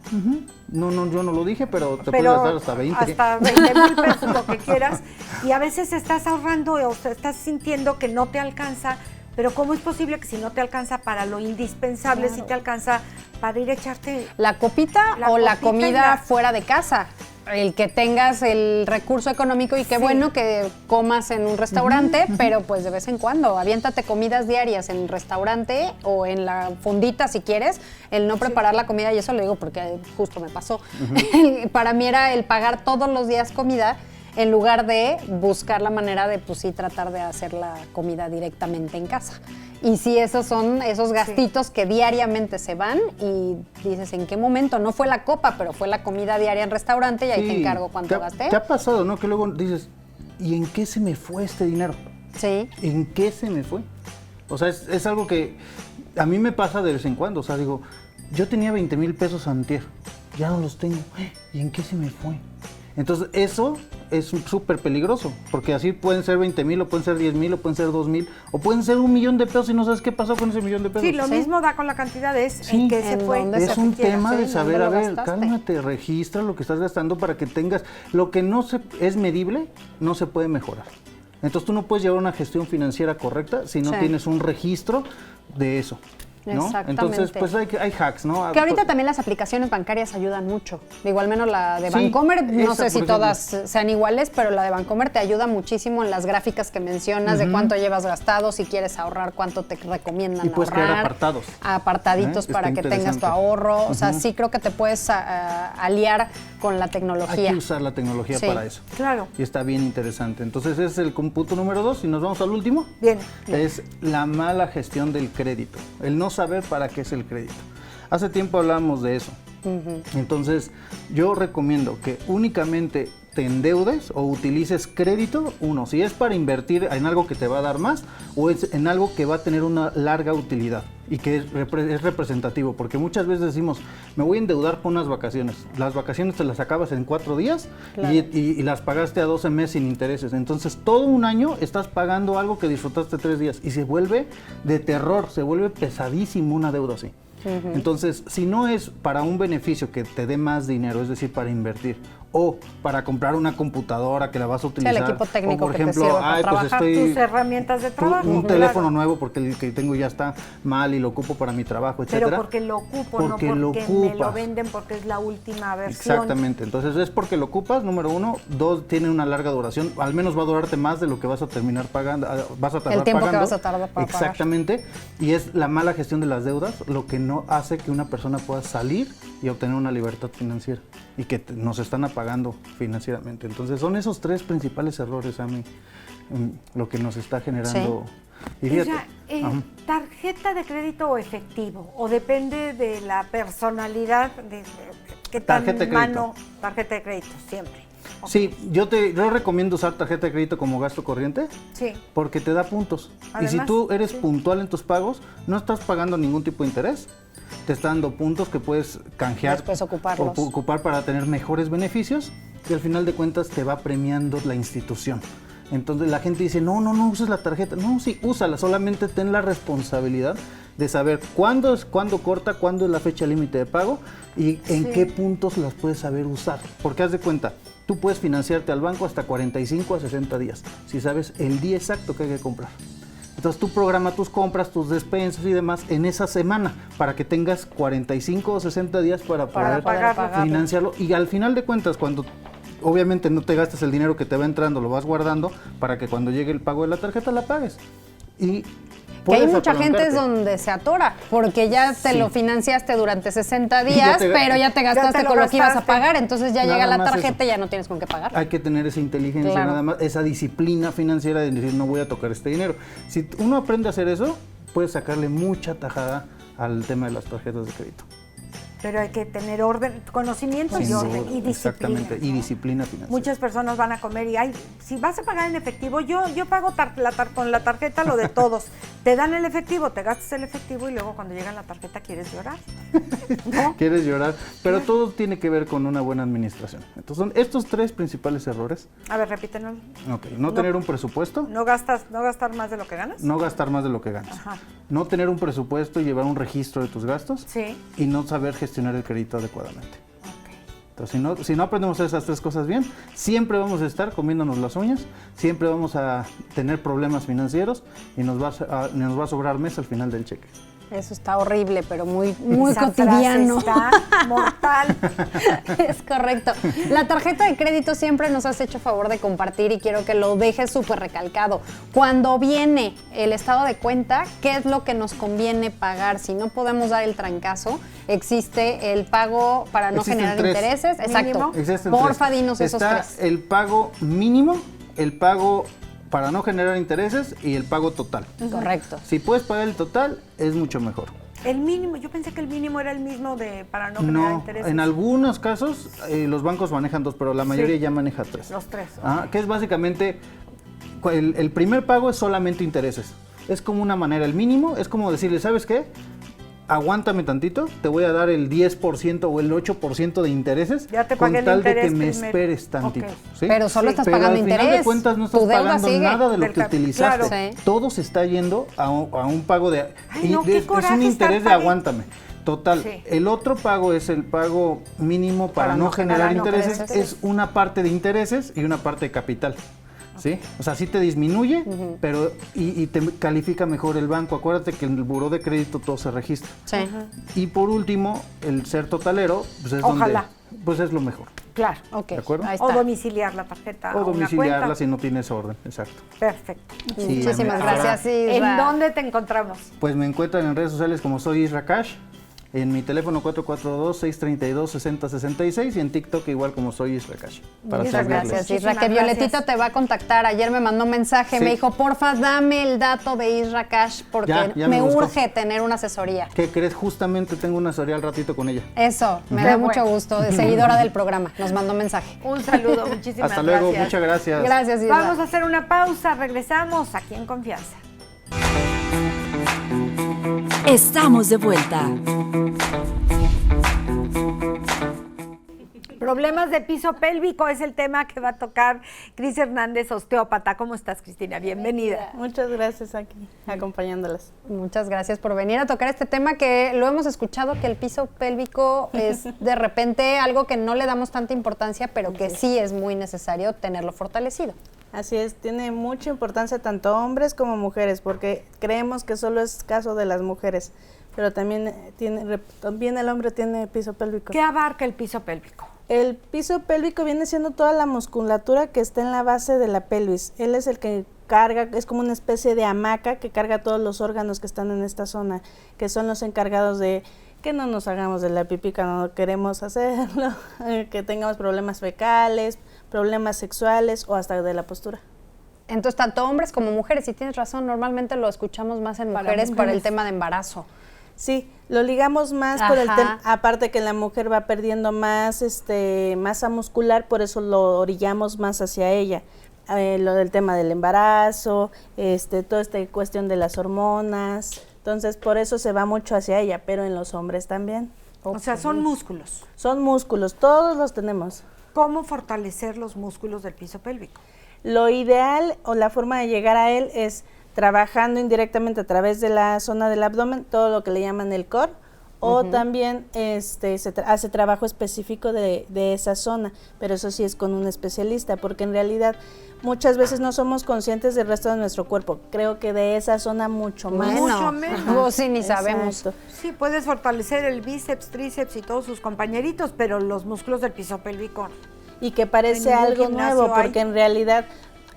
No, yo no lo dije, pero te pero puedes gastar hasta 20. hasta 20,000 pesos, lo que quieras, y a veces estás ahorrando o estás sintiendo que no te alcanza, pero ¿cómo es posible que si no te alcanza para lo indispensable, si te alcanza para ir a echarte? La copita La o la copita y comida la- fuera de casa. El que tengas el recurso económico y qué Sí. bueno que comas en un restaurante, pero pues de vez en cuando. Aviéntate comidas diarias en el restaurante o en la fondita si quieres. El no preparar la comida, y eso lo digo porque justo me pasó. Para mí era el pagar todos los días comida en lugar de buscar la manera de, pues sí, tratar de hacer la comida directamente en casa. Y sí, esos son esos gastitos que diariamente se van y dices, ¿en qué momento? No fue la copa, pero fue la comida diaria en restaurante y ahí te Sí. encargo cuánto gasté. ¿Te ha pasado, no? Que luego dices, ¿y en qué se me fue este dinero? Sí. ¿En qué se me fue? O sea, es algo que a mí me pasa de vez en cuando, o sea, digo, yo tenía 20,000 pesos antier, ya no los tengo, ¿y en qué se me fue? Entonces eso es súper peligroso, porque así pueden ser 20,000, o pueden ser 10,000, o pueden ser 2,000, o pueden ser 1,000,000 de pesos y no sabes qué pasó con ese 1,000,000 de pesos. Sí, lo mismo da con la cantidad, es Sí, en qué se en fue. dónde es se un quiera, tema sí, de saber, ¿dónde a lo ver, gastaste? cálmate, registra lo que estás gastando para que tengas, lo que no es medible, no se puede mejorar. Entonces tú no puedes llevar una gestión financiera correcta si no Sí. tienes un registro de eso, ¿no? Exactamente. Entonces, pues hay hacks, ¿no? Que ahorita también las aplicaciones bancarias ayudan mucho. Digo, al menos la de Sí, Bancomer, no esa, sé si por todas sean iguales, pero la de Bancomer te ayuda muchísimo en las gráficas que mencionas, de cuánto llevas gastado, si quieres ahorrar, cuánto te recomiendan Y puedes ahorrar. crear apartados. Apartaditos Está para que tengas tu interesante. ahorro. O sea, sí creo que te puedes aliar con la tecnología. Hay que usar la tecnología Sí. para eso. Claro. Y está bien interesante. Entonces, ese es el punto número 2. Y nos vamos al último. Bien. Es la mala gestión del crédito. El no saber para qué es el crédito. Hace tiempo hablábamos de eso. Entonces, yo recomiendo que únicamente te endeudes o utilices crédito, si es para invertir en algo que te va a dar más o es en algo que va a tener una larga utilidad y que es representativo, porque muchas veces decimos, me voy a endeudar por unas vacaciones. Las vacaciones te las acabas en 4 días Claro. y las pagaste a 12 meses sin intereses. Entonces, todo un año estás pagando algo que disfrutaste 3 días y se vuelve de terror, se vuelve pesadísimo una deuda así. Entonces, si no es para un beneficio que te dé más dinero, es decir, para invertir, o para comprar una computadora que la vas a utilizar, equipo técnico o por que te ejemplo, sirva para pues trabajar, estoy tus herramientas de trabajo. un claro. teléfono nuevo porque el que tengo ya está mal y lo ocupo para mi trabajo, etcétera. Pero porque lo ocupo, Porque no lo porque me lo ocupas. venden porque es la última versión. Exactamente, entonces es porque lo ocupas, número 1, 2, tiene una larga duración, al menos va a durarte más de lo que vas a terminar pagando, vas a tardar El tiempo que pagando. vas a tardar para pagar. Exactamente, y es la mala gestión de las deudas lo que no hace que una persona pueda salir y obtener una libertad financiera y que nos están apagando financieramente. Entonces son esos 3 principales errores, Ami, lo que nos está generando. Y fíjate, Ella, ajá. ¿tarjeta de crédito o efectivo? ¿O depende de la personalidad de qué tan Tarjeta de crédito. mano? Tarjeta de crédito, siempre. Ok. Sí, yo recomiendo usar tarjeta de crédito como gasto corriente. Sí. Porque te da puntos. Y si Además, tú eres sí. puntual en tus pagos, no estás pagando ningún tipo de interés. Te está dando puntos que puedes canjear Después ocuparlos. o ocupar para tener mejores beneficios y al final de cuentas te va premiando la institución. Entonces la gente dice, no uses la tarjeta. No, sí, úsala, solamente ten la responsabilidad de saber cuándo corta, cuándo es la fecha límite de pago y en Sí. qué puntos las puedes saber usar. Porque haz de cuenta, tú puedes financiarte al banco hasta 45 a 60 días, si sabes el día exacto que hay que comprar. Entonces tú programa tus compras, tus despensas y demás en esa semana para que tengas 45 o 60 días para poder pagarlo. financiarlo. Y al final de cuentas, cuando obviamente no te gastes el dinero que te va entrando, lo vas guardando para que cuando llegue el pago de la tarjeta la pagues. Y Que hay puedes mucha gente apalancarte. donde se atora, porque ya te Sí. lo financiaste durante 60 Y ya días, te- pero ya te gastaste te lo con lo que ibas a gastaste. pagar, entonces ya Nada llega la más tarjeta eso. y ya no tienes con qué pagar. Hay que tener esa inteligencia, Claro. nada más, esa disciplina financiera de decir, no voy a tocar este dinero. Si uno aprende a hacer eso, puede sacarle mucha tajada al tema de las tarjetas de crédito. Pero hay que tener orden, conocimiento Sin y orden duda, y disciplina. exactamente, y ¿no? disciplina financiera. Muchas personas van a comer y si vas a pagar en efectivo, yo pago con la tarjeta lo de todos. Te dan el efectivo, te gastas el efectivo y luego cuando llega la tarjeta quieres llorar. ¿No? Quieres llorar, pero todo tiene que ver con una buena administración. Entonces son estos 3 principales errores. A ver, repítenos. Ok, no tener un presupuesto, ¿No gastar más de lo que ganas? no gastar más de lo que ganas, Ajá. no tener un presupuesto y llevar un registro de tus gastos Sí. y no saber gestionar el crédito adecuadamente. Ok. Entonces, si no aprendemos esas 3 cosas bien, siempre vamos a estar comiéndonos las uñas, siempre vamos a tener problemas financieros y nos va a sobrar mes al final del cheque. Eso está horrible, pero muy Esa cotidiano. frase está mortal. Es correcto. La tarjeta de crédito siempre nos has hecho favor de compartir y quiero que lo dejes súper recalcado. Cuando viene el estado de cuenta, ¿qué es lo que nos conviene pagar? Si no podemos dar el trancazo, existe el pago para no Existen generar 3. intereses. Exacto. Mínimo. Existen Porfa, 3. dinos esos Está 3. el pago mínimo, el pago para no generar intereses y el pago total. Correcto. Si puedes pagar el total, es mucho mejor. El mínimo, yo pensé que el mínimo era el mismo para no generar No, intereses. en algunos casos los bancos manejan 2, pero la mayoría Sí. ya maneja 3. Los 3. Que es básicamente, el primer pago es solamente intereses. es como una manera, el mínimo es como decirle, ¿sabes qué? Aguántame tantito, te voy a dar el 10% o el 8% de intereses Ya te con pagué el tal de que interés me primero. esperes tantito. Ok. ¿sí? Pero solo estás Pero pagando al final interés. de cuentas no estás Tu deuda pagando sigue. nada de lo Del que cap- utilizaste. claro. Sí. Todo se está yendo a un pago de... Ay, no, y qué es coraje un estar interés de pagando. aguántame. Total, Sí. el otro pago es el pago mínimo para no generar intereses, es una parte de intereses y una parte de capital. ¿Sí? O sea, sí te disminuye, pero y te califica mejor el banco. Acuérdate que en el buró de crédito todo se registra. Sí. Y por último, el ser totalero, pues es Ojalá. pues es lo mejor. Claro. Ok, ¿De acuerdo? ahí O está. domiciliar la tarjeta O a una domiciliarla cuenta. si no tienes orden, exacto. Perfecto. Muchísimas gracias, ¿En Isra. dónde te encontramos? Pues me encuentran en redes sociales como soy Isra Cash, en mi teléfono 442-632-6066 y en TikTok igual como soy Isra Cash. Para Muchas servirles. gracias, Isra. Muchísimas Que Violetita gracias. te va a contactar. Ayer me mandó un mensaje, Sí. me dijo, porfa, dame el dato de Isra Cash porque Ya me me buscó. urge tener una asesoría. ¿Qué crees? Justamente tengo una asesoría al ratito con ella. Eso, me Qué da bueno. mucho gusto. De seguidora del programa, nos mandó mensaje. Un saludo, muchísimas Hasta luego, gracias. muchas gracias. Gracias, Isra. Vamos a hacer una pausa, regresamos aquí en Confianza. Estamos de vuelta. Problemas de piso pélvico es el tema que va a tocar Cris Hernández, osteópata. ¿Cómo estás, Cristina? Bienvenida. Muchas gracias aquí, acompañándolas. Muchas gracias por venir a tocar este tema que lo hemos escuchado, que el piso pélvico es de repente algo que no le damos tanta importancia, pero que sí es muy necesario tenerlo fortalecido. Así es, tiene mucha importancia tanto hombres como mujeres, porque creemos que solo es caso de las mujeres, pero también el hombre tiene piso pélvico. ¿Qué abarca el piso pélvico? El piso pélvico viene siendo toda la musculatura que está en la base de la pelvis. Él es el que carga, es como una especie de hamaca que carga todos los órganos que están en esta zona, que son los encargados de que no nos hagamos de la pipí cuando no queremos hacerlo, que tengamos problemas fecales, problemas sexuales o hasta de la postura. Entonces, tanto hombres como mujeres, y tienes razón, normalmente lo escuchamos más en Para mujeres para el mujeres. tema de embarazo. Sí, lo ligamos más por el Ajá. tema, aparte que la mujer va perdiendo más masa muscular, por eso lo orillamos más hacia ella. Lo del tema del embarazo, toda esta cuestión de las hormonas, entonces por eso se va mucho hacia ella, pero en los hombres también. O sea, son músculos. Son músculos, todos los tenemos. ¿Cómo fortalecer los músculos del piso pélvico? Lo ideal o la forma de llegar a él es trabajando indirectamente a través de la zona del abdomen, todo lo que le llaman el core, o también se hace trabajo específico de esa zona, pero eso sí es con un especialista, porque en realidad muchas veces no somos conscientes del resto de nuestro cuerpo. Creo que de esa zona mucho más. Mucho menos. Vos sí ni sabemos. Exacto. Sí, puedes fortalecer el bíceps, tríceps y todos sus compañeritos, pero los músculos del piso pélvico. Y que parece En ningún algo gimnasio nuevo, hay. porque en realidad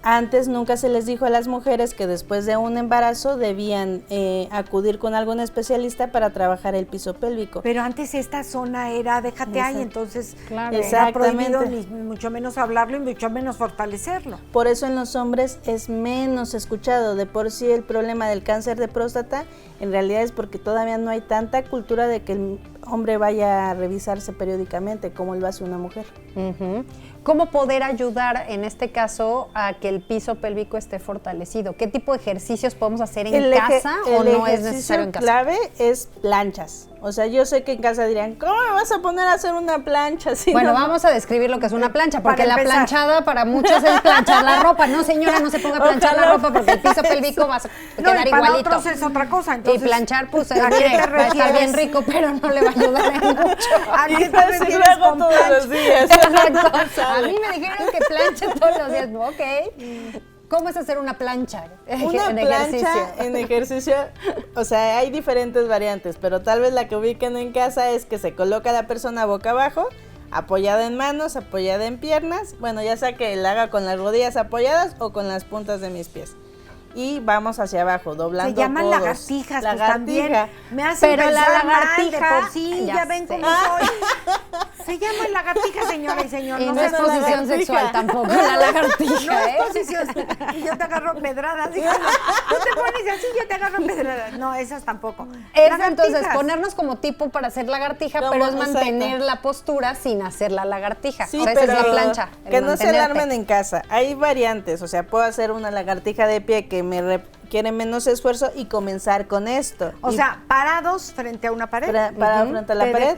antes nunca se les dijo a las mujeres que después de un embarazo debían acudir con algún especialista para trabajar el piso pélvico. Pero antes esta zona era déjate ahí, Exacto. entonces Claro. era prohibido Exactamente. ni mucho menos hablarlo y mucho menos fortalecerlo. Por eso en los hombres es menos escuchado. De por sí el problema del cáncer de próstata en realidad es porque todavía no hay tanta cultura de que el hombre vaya a revisarse periódicamente como lo hace una mujer. Ujú. ¿Cómo poder ayudar en este caso a que el piso pélvico esté fortalecido? ¿Qué tipo de ejercicios podemos hacer en casa o no es necesario en casa? El clave es planchas. O sea, yo sé que en casa dirían, ¿cómo me vas a poner a hacer una plancha? Si Bueno, no- vamos a describir lo que es una plancha, porque Para la empezar. planchada para muchos es planchar la ropa. No, señora, no se ponga a planchar la Ojalá ropa porque el piso pélvico va a No, quedar y para igualito. otros es otra cosa. Y Entonces, planchar, pues, ¿a qué mire, te va a estar bien refieres? rico, pero no le va a ayudar en mucho. ¿A qué te Así refieres lo hago con todos plancha? los días. Exacto. A mí me dijeron que plancha todos los días. Ok. ¿Cómo es hacer una plancha? Una en plancha ejercicio? en ejercicio, o sea, hay diferentes variantes, pero tal vez la que ubiquen en casa es que se coloca la persona boca abajo, apoyada en manos, apoyada en piernas, bueno, ya sea que la haga con las rodillas apoyadas o con las puntas de mis pies. Y vamos hacia abajo, doblando Se llaman codos. lagartijas, pues Lagartija. también. Me hacen Pero la pensar mal lagartija, de por sí, ya ya ven sé. cómo soy. Se llama lagartija, señora y señor. Y no se es posición lagartija. sexual tampoco, la lagartija, No ¿eh? es posición. Y yo te agarro pedradas. Dígame, tú te pones así, yo te agarro pedradas. No, esas tampoco. Es Lagartijas. entonces ponernos como tipo para hacer lagartija, Como- pero es mantener exacto. la postura sin hacer la lagartija. Sí, O sea, esa pero es la plancha. el que no se mantenerte. alarmen en casa. Hay variantes, o sea, puedo hacer una lagartija de pie que me requiere menos esfuerzo y comenzar con esto. O Y sea, parados frente a una pared. para frente a la Te- pared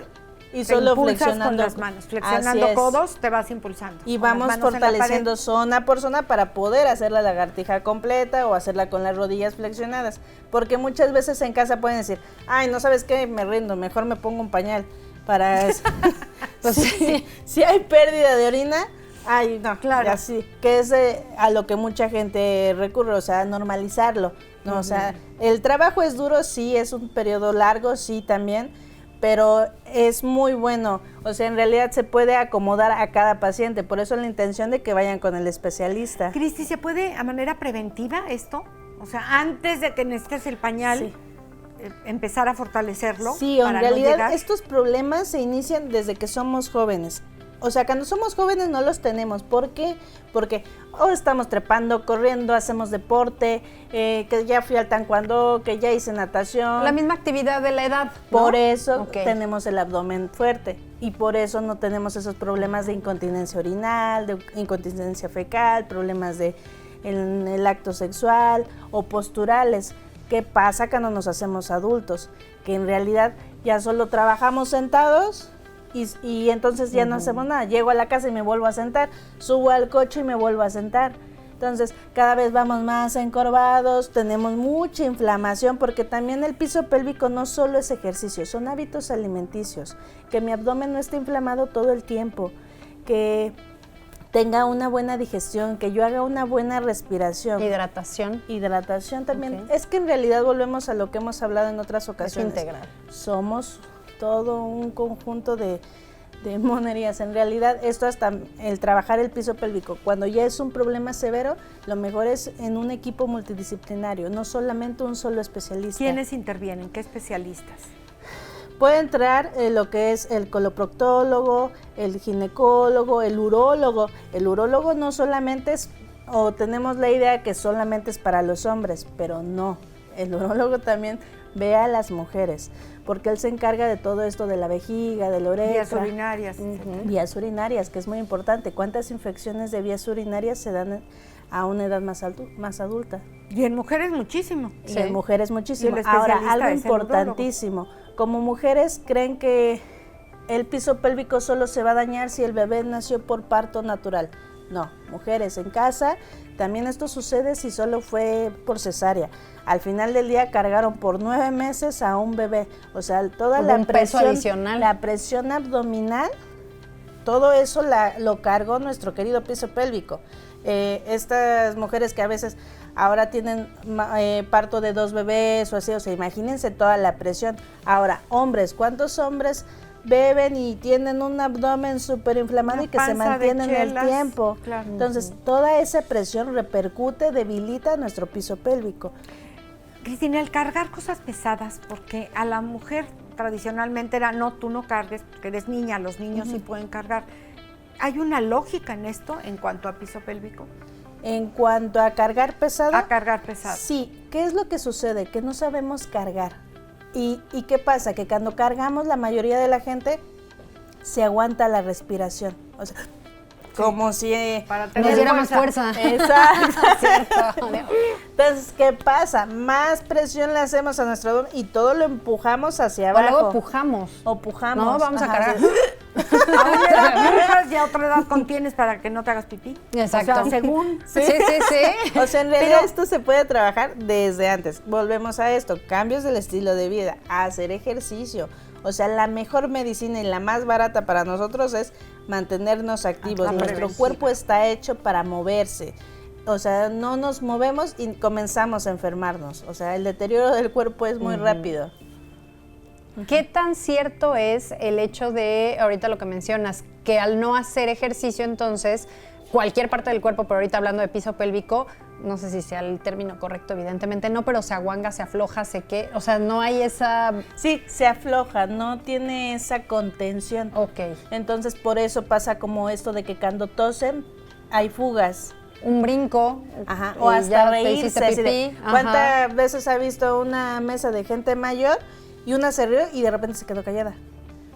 y te solo impulsas flexionando con las manos. Así Flexionando es. codos, te vas impulsando. Y Con las vamos manos en la pared. fortaleciendo zona por zona para poder hacer la lagartija completa o hacerla con las rodillas flexionadas. Porque muchas veces en casa pueden decir, ay, no sabes qué, me rindo, mejor me pongo un pañal para eso. Pues si hay pérdida de orina, ay, no, Claro. así, que es a lo que mucha gente recurre, o sea, normalizarlo. ¿no? O sea, el trabajo es duro, sí, es un periodo largo, sí, también, pero es muy bueno. O sea, en realidad se puede acomodar a cada paciente, por eso la intención de que vayan con el especialista. Cristi, ¿se puede a manera preventiva esto? O sea, antes de que necesites el pañal, Sí. empezar a fortalecerlo. Sí, en para no realidad llegar. estos problemas se inician desde que somos jóvenes. O sea, cuando somos jóvenes no los tenemos. ¿Por qué? Porque estamos trepando, corriendo, hacemos deporte, que ya fui al taekwondo, que ya hice natación. La misma actividad de la edad, ¿no? Por eso Ok. tenemos el abdomen fuerte y por eso no tenemos esos problemas de incontinencia orinal, de incontinencia fecal, problemas de en el acto sexual o posturales. ¿Qué pasa cuando nos hacemos adultos? Que en realidad ya solo trabajamos sentados y entonces ya no hacemos nada. Llego a la casa y me vuelvo a sentar, subo al coche y me vuelvo a sentar. Entonces, cada vez vamos más encorvados, tenemos mucha inflamación, porque también el piso pélvico no solo es ejercicio, son hábitos alimenticios. Que mi abdomen no esté inflamado todo el tiempo, que tenga una buena digestión, que yo haga una buena respiración. Hidratación. Hidratación también. Ok. Es que en realidad volvemos a lo que hemos hablado en otras ocasiones. integral. Somos todo un conjunto de monerías. En realidad, esto hasta el trabajar el piso pélvico, cuando ya es un problema severo, lo mejor es en un equipo multidisciplinario, no solamente un solo especialista. ¿Quiénes intervienen? ¿Qué especialistas? Puede entrar lo que es el coloproctólogo, el ginecólogo, el urólogo. El urólogo no solamente es, o tenemos la idea que solamente es para los hombres, pero no. El urólogo también ve a las mujeres, porque él se encarga de todo esto de la vejiga, de la uretra. Vías urinarias. etcétera. Vías urinarias, que es muy importante. ¿Cuántas infecciones de vías urinarias se dan a una edad más adulta? Y en mujeres muchísimo. Y en mujeres muchísimo. Y el Ahora, especialista algo es el urólogo. importantísimo. Como mujeres creen que el piso pélvico solo se va a dañar si el bebé nació por parto natural. No, mujeres en casa, también esto sucede si solo fue por cesárea. Al final del día cargaron por 9 meses a un bebé. O sea, toda Como la un peso presión, adicional. la presión abdominal, todo eso lo cargó nuestro querido piso pélvico. Estas mujeres que a veces ahora tienen parto de 2 bebés o así, o sea, imagínense toda la presión. Ahora, hombres, ¿cuántos hombres beben y tienen un abdomen súper inflamado Una y que se panza de mantienen en el chelas? tiempo? Claro. Entonces, toda esa presión repercute, debilita nuestro piso pélvico. Cristina, el cargar cosas pesadas, porque a la mujer tradicionalmente era, no, tú no cargues, porque eres niña, los niños sí pueden cargar. ¿Hay una lógica en esto en cuanto a piso pélvico? En cuanto a cargar pesado, A cargar pesado. sí, ¿qué es lo que sucede? Que no sabemos cargar. ¿Y qué pasa? Que cuando cargamos, la mayoría de la gente se aguanta la respiración. O sea, como si... Para Nos tener diera más fuerza. Exacto. Cierto. Entonces, ¿qué pasa? Más presión le hacemos a nuestro abdomen y todo lo empujamos hacia O luego abajo. pujamos. O pujamos. No, vamos a Ajá, cargar. sí. A una edad pujas y a otra edad contienes para que no te hagas pipí. Exacto. O sea, según... Sí, sí, sí. O sea, en realidad esto se puede trabajar desde antes. Volvemos a esto, cambios del estilo de vida, hacer ejercicio. O sea, la mejor medicina y la más barata para nosotros es mantenernos activos. La Nuestro preventiva. cuerpo está hecho para moverse. O sea, no nos movemos y comenzamos a enfermarnos. O sea, el deterioro del cuerpo es muy rápido. ¿Qué tan cierto es el hecho de, ahorita lo que mencionas, que al no hacer ejercicio entonces, cualquier parte del cuerpo, pero ahorita hablando de piso pélvico, no sé si sea el término correcto, evidentemente no, pero se aguanga, se afloja, o sea, no hay esa... Sí, se afloja, no tiene esa contención. Ok. Entonces, por eso pasa como esto de que cuando tosen, hay fugas. Un brinco. Ajá, y o hasta ya te reírse. hiciste Así de, pipí. Ajá. ¿cuántas veces ha visto una mesa de gente mayor y una se rió y de repente se quedó callada?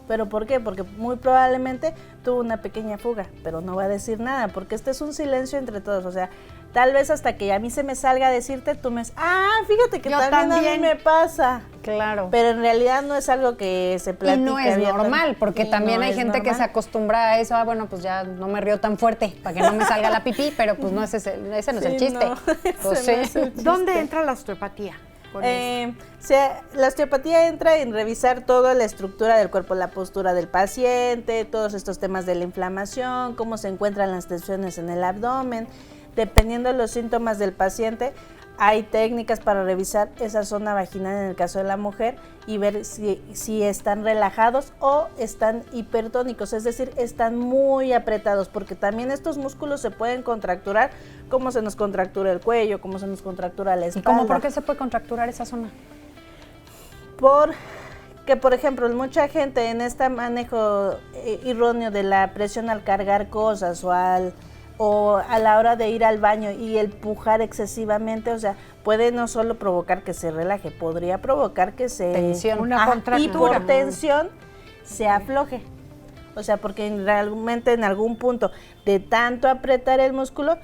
¿Pero por qué? Porque muy probablemente tuvo una pequeña fuga, pero no va a decir nada, porque este es un silencio entre todos. O sea, tal vez hasta que a mí se me salga a decirte, tú me dices, fíjate que Yo también a también. mí me pasa. Claro. Pero en realidad no es algo que se Y platica no es abiertamente. normal, porque Y también no hay es gente que se normal. acostumbra a eso, bueno, pues ya no me río tan fuerte para que no me salga la pipí, pero pues no es ese no es el Sí, chiste. no, Pues ese no sí. es el ¿Dónde entra la osteopatía? con esto? La osteopatía entra en revisar toda la estructura del cuerpo, la postura del paciente, todos estos temas de la inflamación, cómo se encuentran las tensiones en el abdomen. Dependiendo de los síntomas del paciente, hay técnicas para revisar esa zona vaginal en el caso de la mujer y ver si están relajados o están hipertónicos, es decir, están muy apretados, porque también estos músculos se pueden contracturar, como se nos contractura el cuello, como se nos contractura la ¿Y espalda. cómo por qué se puede contracturar esa zona? Porque, por ejemplo, mucha gente en este manejo erróneo de la presión al cargar cosas o a la hora de ir al baño y el pujar excesivamente, o sea, puede no solo provocar que se relaje, podría provocar que se... Tensión. Una Ajá, contractura. y por tensión se afloje. O sea, porque realmente en algún punto de tanto apretar el músculo,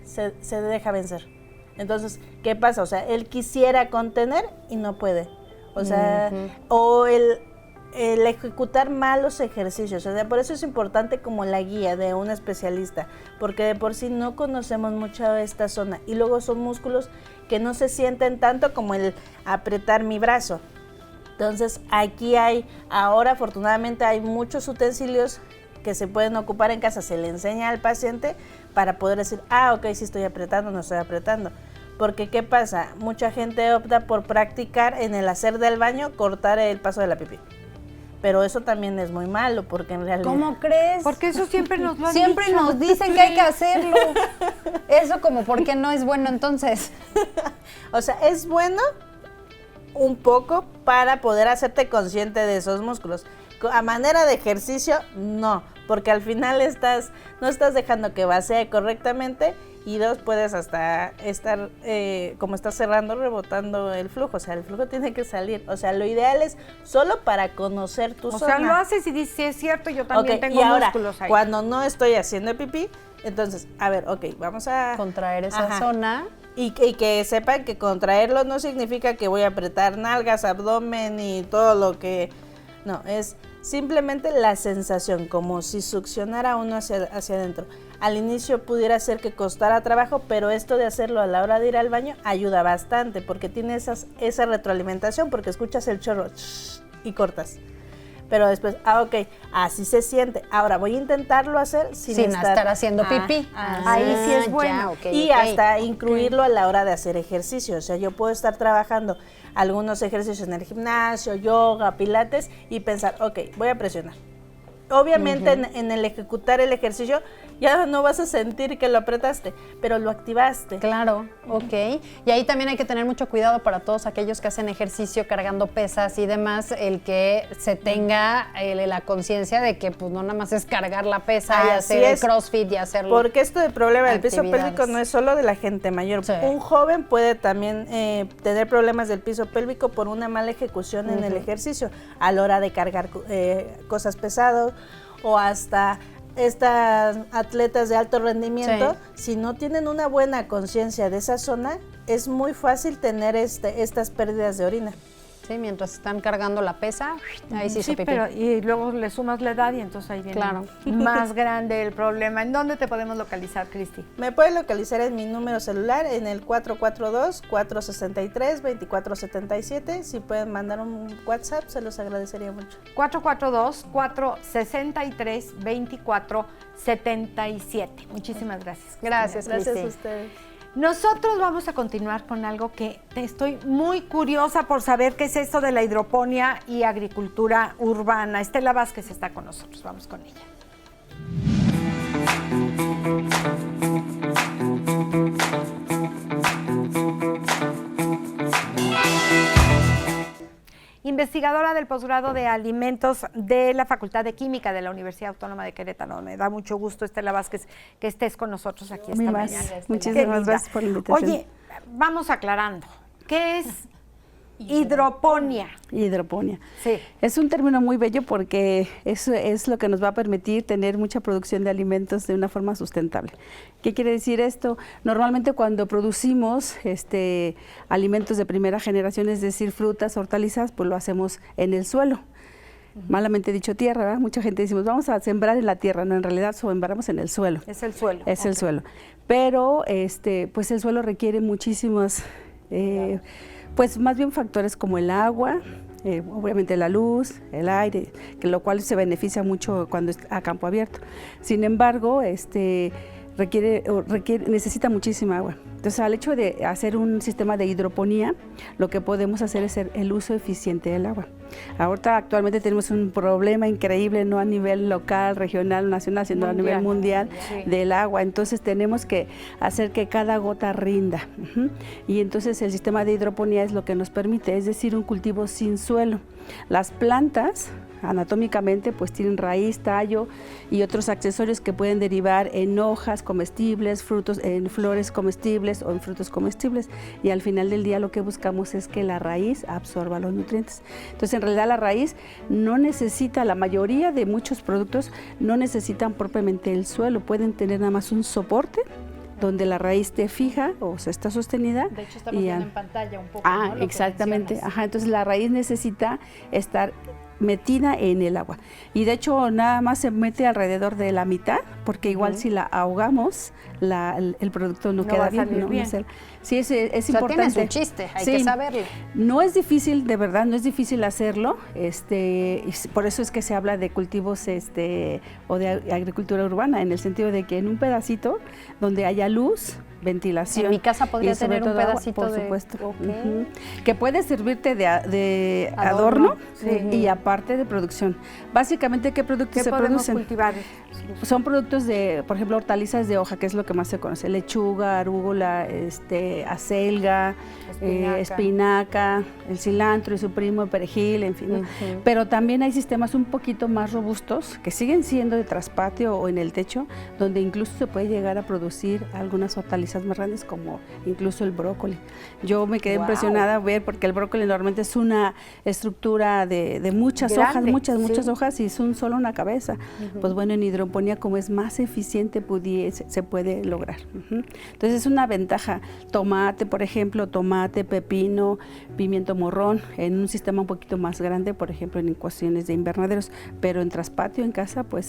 se deja vencer. Entonces, ¿qué pasa? O sea, él quisiera contener y no puede. O sea, o el ejecutar malos ejercicios. O sea, por eso es importante como la guía de un especialista, porque de por sí no conocemos mucho esta zona. Y luego son músculos que no se sienten tanto como el apretar mi brazo. Entonces, aquí ahora afortunadamente hay muchos utensilios que se pueden ocupar en casa, se le enseña al paciente para poder decir, ok, sí estoy apretando, no estoy apretando. Porque, ¿qué pasa? Mucha gente opta por practicar en el hacer del baño, cortar el paso de la pipí. Pero eso también es muy malo, porque en realidad... ¿Cómo crees? Porque eso siempre nos lo han Siempre dicho. nos dicen que hay que hacerlo. Eso como, ¿por qué no es bueno entonces? O sea, es bueno un poco para poder hacerte consciente de esos músculos. A manera de ejercicio, no, porque al final no estás dejando que vacíe correctamente y dos, puedes hasta estar, como estás cerrando, rebotando el flujo. O sea, el flujo tiene que salir. O sea, lo ideal es solo para conocer tu zona. O sea, lo haces y dices, sí, es cierto, yo también Ok, tengo y ahora, músculos ahí. cuando no estoy haciendo pipí, entonces, a ver, vamos a... Contraer esa Ajá. zona. Y que sepan que contraerlo no significa que voy a apretar nalgas, abdomen y todo lo que... No, es simplemente la sensación, como si succionara uno hacia adentro. Al inicio pudiera ser que costara trabajo, pero esto de hacerlo a la hora de ir al baño ayuda bastante, porque tiene esa retroalimentación, porque escuchas el chorro y cortas. Pero después, ok, así se siente. Ahora voy a intentarlo hacer sin estar haciendo pipí. Ahí sí es bueno. Y hasta incluirlo a la hora de hacer ejercicio. O sea, yo puedo estar trabajando algunos ejercicios en el gimnasio, yoga, pilates y pensar, ok, voy a presionar. Obviamente en el ejecutar el ejercicio ya no vas a sentir que lo apretaste, pero lo activaste. Claro, ok. Y ahí también hay que tener mucho cuidado para todos aquellos que hacen ejercicio cargando pesas y demás, el que se tenga la conciencia de que pues no nada más es cargar la pesa y Así hacer el es. crossfit y hacerlo. Porque esto del problema del piso actividades. pélvico no es solo de la gente mayor. Sí. Un joven puede también tener problemas del piso pélvico por una mala ejecución en el ejercicio, a la hora de cargar cosas pesadas o hasta estas atletas de alto rendimiento, si no tienen una buena conciencia de esa zona, es muy fácil tener estas pérdidas de orina. Sí, mientras están cargando la pesa, ahí sí hizo Sí, pipí. pero y luego le sumas la edad y entonces ahí viene Claro. más grande el problema. ¿En dónde te podemos localizar, Cristi? Me pueden localizar en mi número celular en el 442-463-2477. Si pueden mandar un WhatsApp, se los agradecería mucho. 442-463-2477. Muchísimas gracias. Gracias, Gracias Cristi. a ustedes. Nosotros vamos a continuar con algo que estoy muy curiosa por saber qué es esto de la hidroponía y agricultura urbana. Estela Vázquez está con nosotros, vamos con ella. investigadora del posgrado de alimentos de la Facultad de Química de la Universidad Autónoma de Querétaro. Me da mucho gusto, Estela Vázquez, que estés con nosotros aquí esta mañana. Muchísimas gracias por la invitación. Oye, vamos aclarando. ¿Qué es hidroponía? Hidroponía. Sí. Es un término muy bello porque eso es lo que nos va a permitir tener mucha producción de alimentos de una forma sustentable. ¿Qué quiere decir esto? Normalmente cuando producimos alimentos de primera generación, es decir, frutas, hortalizas, pues lo hacemos en el suelo. Malamente dicho tierra, ¿verdad? Mucha gente decimos, vamos a sembrar en la tierra, no, en realidad sembramos en el suelo. Es el suelo. Es el suelo. Pero pues el suelo requiere muchísimos, pues más bien factores como el agua, obviamente la luz, el aire, que lo cual se beneficia mucho cuando es a campo abierto. Sin embargo, necesita muchísima agua. Entonces, al hecho de hacer un sistema de hidroponía, lo que podemos hacer es el uso eficiente del agua. Ahorita actualmente tenemos un problema increíble, no a nivel local, regional, nacional, sino a nivel mundial del agua. Entonces tenemos que hacer que cada gota rinda. Y entonces el sistema de hidroponía es lo que nos permite, es decir, un cultivo sin suelo. Las plantas anatómicamente pues tienen raíz, tallo y otros accesorios que pueden derivar en hojas comestibles, frutos, en flores comestibles o en frutos comestibles, y al final del día lo que buscamos es que la raíz absorba los nutrientes. Entonces en realidad la raíz no necesita, la mayoría de muchos productos no necesitan propiamente el suelo, pueden tener nada más un soporte donde la raíz esté fija o se está sostenida. De hecho estamos viendo en pantalla un poco, ¿no? Exactamente. Entonces la raíz necesita estar metida en el agua, y de hecho nada más se mete alrededor de la mitad, porque igual si la ahogamos el producto no queda bien. Sí, es importante. Tiene su chiste, hay que saberlo. No es difícil, de verdad, no es difícil hacerlo. Por eso es que se habla de cultivos o de agricultura urbana, en el sentido de que en un pedacito donde haya luz, ventilación. En mi casa podría tener un pedacito agua, por supuesto. Que puede servirte de adorno y aparte de producción. Básicamente, ¿qué productos se producen? Cultivar? Son productos de, por ejemplo, hortalizas de hoja, que es lo que más se conoce: lechuga, arúgula, acelga, espinaca, el cilantro y su primo, el perejil, en fin. Pero también hay sistemas un poquito más robustos que siguen siendo de traspatio o en el techo, donde incluso se puede llegar a producir algunas hortalizas más grandes, como incluso el brócoli. Yo me quedé impresionada a ver, porque el brócoli normalmente es una estructura de muchas hojas, muchas hojas, y es solo una cabeza. Pues bueno, en hidroponía, como es más eficiente, se puede lograr. Entonces es una ventaja. Tomate, por ejemplo, pepino, pimiento morrón, en un sistema un poquito más grande, por ejemplo, en cuestiones de invernaderos, pero en traspatio, en casa, pues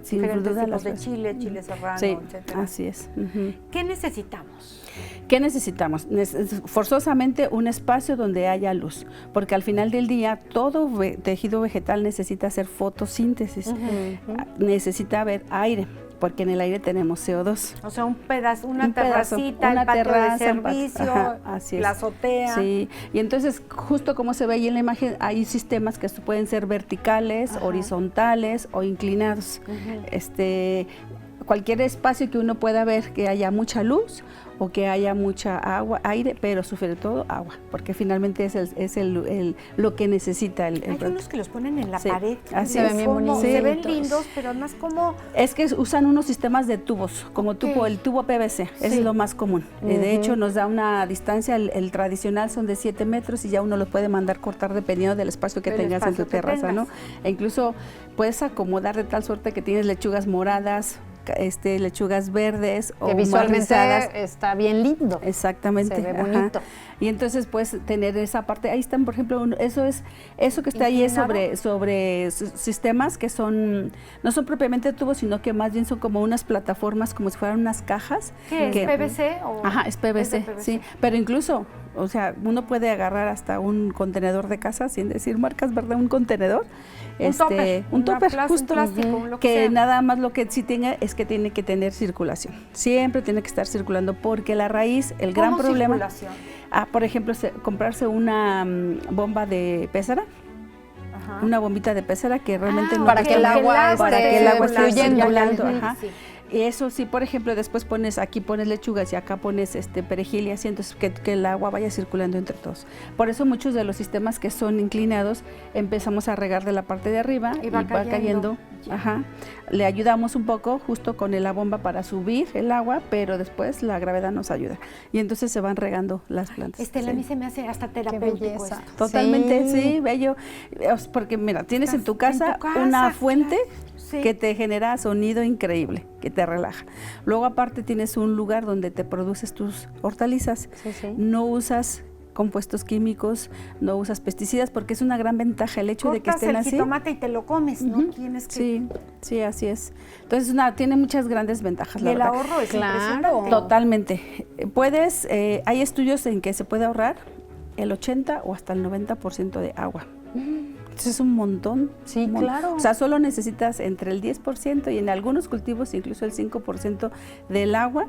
sin duda tipos de chile serrano, etcétera. Así es. ¿Qué necesitamos? ¿Qué necesitamos? Forzosamente un espacio donde haya luz, porque al final del día todo tejido vegetal necesita hacer fotosíntesis, necesita haber aire, porque en el aire tenemos CO2. O sea, una terracita, el patio de servicio, la azotea. Sí, y entonces justo como se ve ahí en la imagen, hay sistemas que pueden ser verticales, horizontales o inclinados. Cualquier espacio que uno pueda ver que haya mucha luz o que haya mucha agua, aire, pero sobre todo agua, porque finalmente es lo que necesita el Hay unos que los ponen en la pared. Así se ven bien bonitos. Se ven lindos, pero más como... Es que usan unos sistemas de tubos, como el tubo PVC, es lo más común. De hecho, nos da una distancia, el tradicional son de 7 metros y ya uno lo puede mandar cortar dependiendo del espacio que tengas en tu terraza, ¿no? E incluso puedes acomodar de tal suerte que tienes lechugas moradas, lechugas verdes que visualmente está bien lindo. Exactamente. Se ve bonito. Y entonces puedes tener esa parte. Ahí están, por ejemplo, eso que está ahí es sobre sistemas que no son propiamente tubos, sino que más bien son como unas plataformas, como si fueran unas cajas. ¿Qué es PVC? Es PVC, sí. Pero incluso, o sea, uno puede agarrar hasta un contenedor de casa, sin decir marcas, ¿verdad? Un contenedor. Un topper, justo, plástico, que nada más lo que sí tenga es que tiene que tener circulación. Siempre tiene que estar circulando, porque la raíz, el gran problema... circulación? Por ejemplo, comprarse una bomba de pésara, una bombita de pésara que realmente para que el agua esté circulando. Sí. Y eso sí, por ejemplo, después aquí pones lechugas y acá pones perejil y así, entonces que el agua vaya circulando entre todos. Por eso muchos de los sistemas que son inclinados empezamos a regar de la parte de arriba y va cayendo. Ajá. Le ayudamos un poco justo con la bomba para subir el agua, pero después la gravedad nos ayuda. Y entonces se van regando las plantas. Estela, a mí se me hace hasta terapéutico esto. Totalmente, sí, bello. Porque mira, tienes en tu casa una fuente que te genera sonido increíble, que te relaja. Luego aparte tienes un lugar donde te produces tus hortalizas. No usas compuestos químicos, no usas pesticidas, porque es una gran ventaja el hecho de que estén así. El jitomate y te lo comes, ¿no? Tienes que... Sí, así es. Entonces tiene muchas grandes ventajas. Y el ahorro es impresionante. Totalmente. Hay estudios en que se puede ahorrar el 80 o hasta el 90% de agua. Entonces es un montón. Sí, claro. O sea, solo necesitas entre el 10% y en algunos cultivos incluso el 5% del agua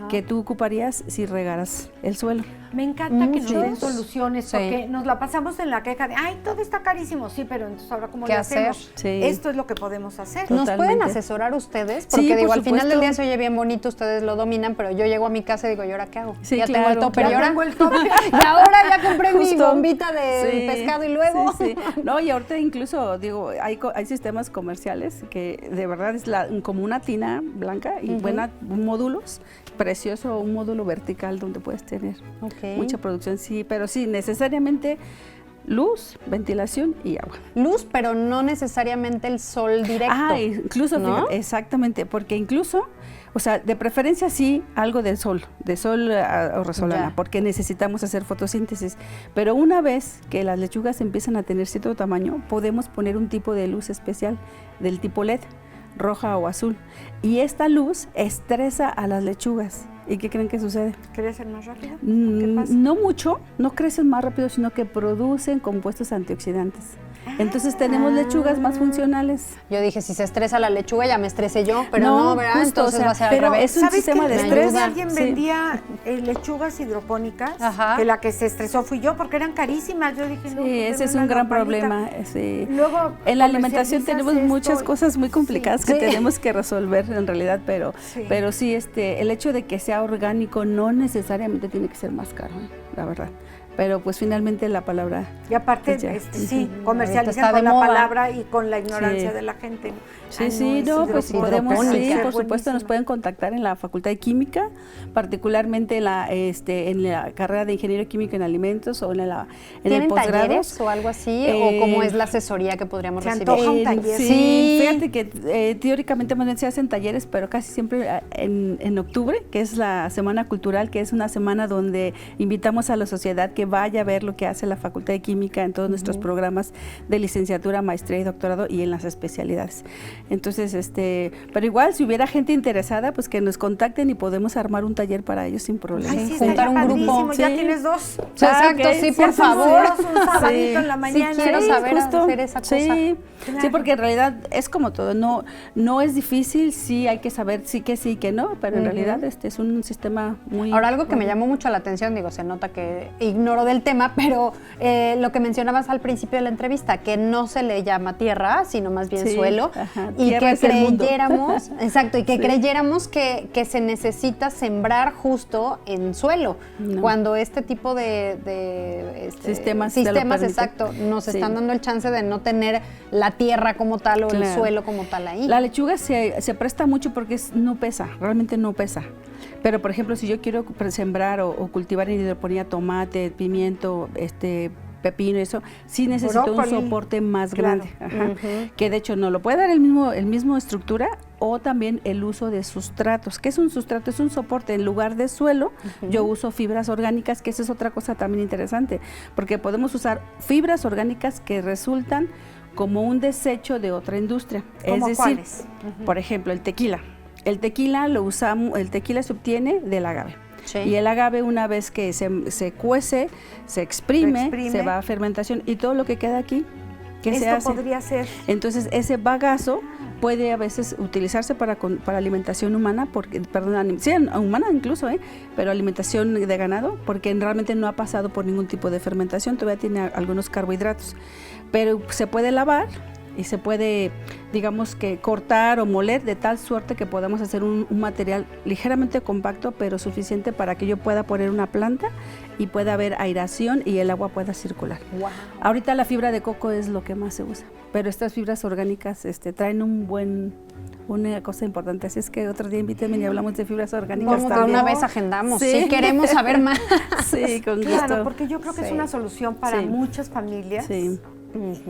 que tú ocuparías si regaras el suelo. Me encanta que nos den soluciones, porque nos la pasamos en la queja de, ay, todo está carísimo. Sí, pero entonces ahora ¿cómo le hacemos? Esto es lo que podemos hacer. ¿Nos pueden asesorar ustedes? Porque digo, al final del día se oye bien bonito, ustedes lo dominan, pero yo llego a mi casa y digo, ¿y ahora qué hago? Sí, ya claro, tengo el topper. Ya tengo el topper. Y ahora ya compré mi bombita de pescado y luego... No, y ahorita incluso, digo, hay sistemas comerciales que de verdad es como una tina blanca y módulos, precioso, un módulo vertical donde puedes tener mucha producción, sí, pero sí, necesariamente luz, ventilación y agua. Luz, pero no necesariamente el sol directo. Incluso, ¿no? Exactamente, porque incluso, o sea, de preferencia sí, algo de sol o resolana, porque necesitamos hacer fotosíntesis. Pero una vez que las lechugas empiezan a tener cierto tamaño, podemos poner un tipo de luz especial del tipo LED, roja o azul. Y esta luz estresa a las lechugas. ¿Y qué creen que sucede? ¿Crecen más rápido? ¿Qué pasa? No mucho, no crecen más rápido, sino que producen compuestos antioxidantes. Entonces tenemos lechugas más funcionales. Yo dije, si se estresa la lechuga, ya me estresé yo, pero no, ¿verdad? Justo, entonces va a ser al revés. Es un sistema de estrés. Alguien vendía lechugas hidropónicas, que la que se estresó fui yo, porque eran carísimas. Yo dije, no, ese es un gran problema. Luego, en la alimentación tenemos muchas cosas muy complicadas que tenemos que resolver en realidad, pero sí, el hecho de que sea orgánico no necesariamente tiene que ser más caro, la verdad. Pero pues finalmente la palabra... Y aparte, comercializan con la palabra y con la ignorancia de la gente. Pues podemos, por supuesto, nos pueden contactar en la Facultad de Química, particularmente en la carrera de Ingeniero Químico en Alimentos o en el posgrado. ¿Tienen talleres o algo así? ¿O cómo es la asesoría que podríamos recibir? ¿Se antoja un taller? Sí, fíjate que teóricamente más bien se hacen talleres, pero casi siempre en octubre, que es la Semana Cultural, que es una semana donde invitamos a la sociedad que vaya a ver lo que hace la Facultad de Química en todos nuestros programas de licenciatura, maestría y doctorado y en las especialidades. Entonces, pero igual si hubiera gente interesada, pues que nos contacten y podemos armar un taller para ellos sin problema. Juntar un grupo. Ya tienes dos. Exacto, por favor. Un sabadito en la mañana. Sí, quiero saber hacer esa cosa. Sí, porque en realidad es como todo, no es difícil, sí hay que saber sí que no, pero en realidad es un sistema muy... Ahora, algo que me llamó mucho la atención, digo, se nota que ignoro del tema, pero lo que mencionabas al principio de la entrevista, que no se le llama tierra, sino más bien suelo, y que creyéramos, creyéramos que se necesita sembrar justo en suelo, cuando este tipo de sistemas nos están dando el chance de no tener la tierra como tal o el suelo como tal ahí. La lechuga se presta mucho porque no pesa, realmente no pesa. Pero, por ejemplo, si yo quiero sembrar o cultivar en hidroponía tomate, pimiento, pepino, eso, sí necesito un soporte más grande. Que de hecho no lo puede dar el mismo estructura, o también el uso de sustratos. ¿Qué es un sustrato? Es un soporte. En lugar de suelo, yo uso fibras orgánicas, que esa es otra cosa también interesante, porque podemos usar fibras orgánicas que resultan como un desecho de otra industria. ¿Cómo cuáles? Por ejemplo, el tequila. El tequila se obtiene del agave. Y el agave, una vez que se cuece, se exprime, se va a fermentación y todo lo que queda aquí, ¿qué se hace? Podría ser. Entonces ese bagazo puede a veces utilizarse para alimentación humana, humana incluso, pero alimentación de ganado, porque realmente no ha pasado por ningún tipo de fermentación, todavía tiene algunos carbohidratos, pero se puede lavar y se puede digamos que cortar o moler de tal suerte que podamos hacer un material ligeramente compacto, pero suficiente para que yo pueda poner una planta y pueda haber aireación y el agua pueda circular. Wow. Ahorita la fibra de coco es lo que más se usa, pero estas fibras orgánicas traen una cosa importante, así es que otro día invítenme y hablamos de fibras orgánicas. Vamos, también. una vez agendamos, sí, queremos saber más. Sí, con gusto. Claro, porque yo creo que es una solución para muchas familias. Sí.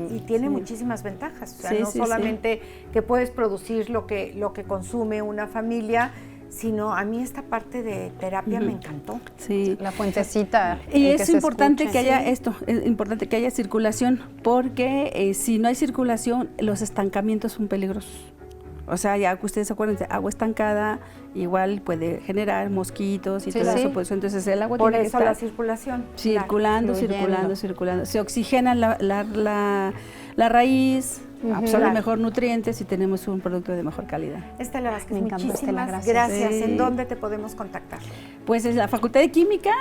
Y tiene muchísimas ventajas, o sea, Sí, no sí, solamente que puedes producir lo que consume una familia, sino a mí esta parte de terapia me encantó. Sí. La fuentecita. Y es se importante escuche. que haya es importante que haya circulación, porque si no hay circulación, los estancamientos son peligrosos. O sea, ya que ustedes se acuerdan, agua estancada igual puede generar mosquitos y Sí, todo sí. eso, pues entonces el agua Por tiene que eso estar la circulación. circulando, fluyendo. circulando. Se oxigena la raíz, absorbe Claro. mejor nutrientes y tenemos un producto de mejor calidad. Estela Vázquez, Me encantó, Estela, muchísimas gracias. gracias. Sí. ¿En dónde te podemos contactar? Pues es la Facultad de Química,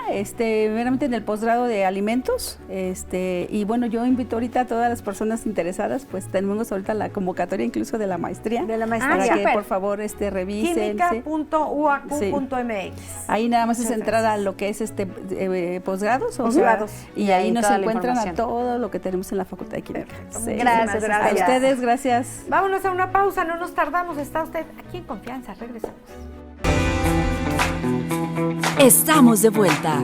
meramente en el posgrado de alimentos, y bueno, yo invito ahorita a todas las personas interesadas, pues tenemos ahorita la convocatoria incluso de la maestría. De la Para maestría. que por favor revisen. Sí. Química.uacu.mx. Ahí nada más es Muchas entrar a gracias. lo que es posgrados, o Posgrados. sea, y Y ahí ahí nos toda la encuentran a información. todo lo que tenemos en la Facultad de Química. Sí. Gracias, A Estela. ustedes, gracias. Vámonos a una pausa, no nos tardamos. Está usted aquí en Confianza. Regresamos. Estamos de vuelta.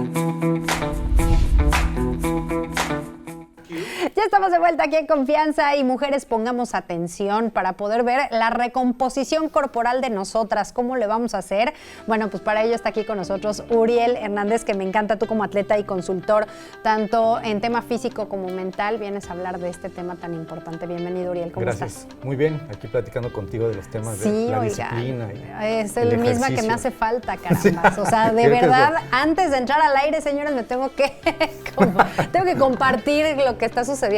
Ya estamos de vuelta aquí en Confianza y mujeres, pongamos atención para poder ver la recomposición corporal de nosotras. ¿Cómo le vamos a hacer? Bueno, pues para ello está aquí con nosotros Uriel Hernández, que me encanta, tú como atleta y consultor, tanto en tema físico como mental, vienes a hablar de este tema tan importante. Bienvenido, Uriel, ¿cómo Gracias. estás? Muy bien, aquí platicando contigo de los temas Sí, de la oiga, disciplina. es el misma que me ejercicio. hace falta, carambas. O sea, de Creo que verdad, antes de entrar al aire, señores, me tengo que compartir lo que está sucediendo.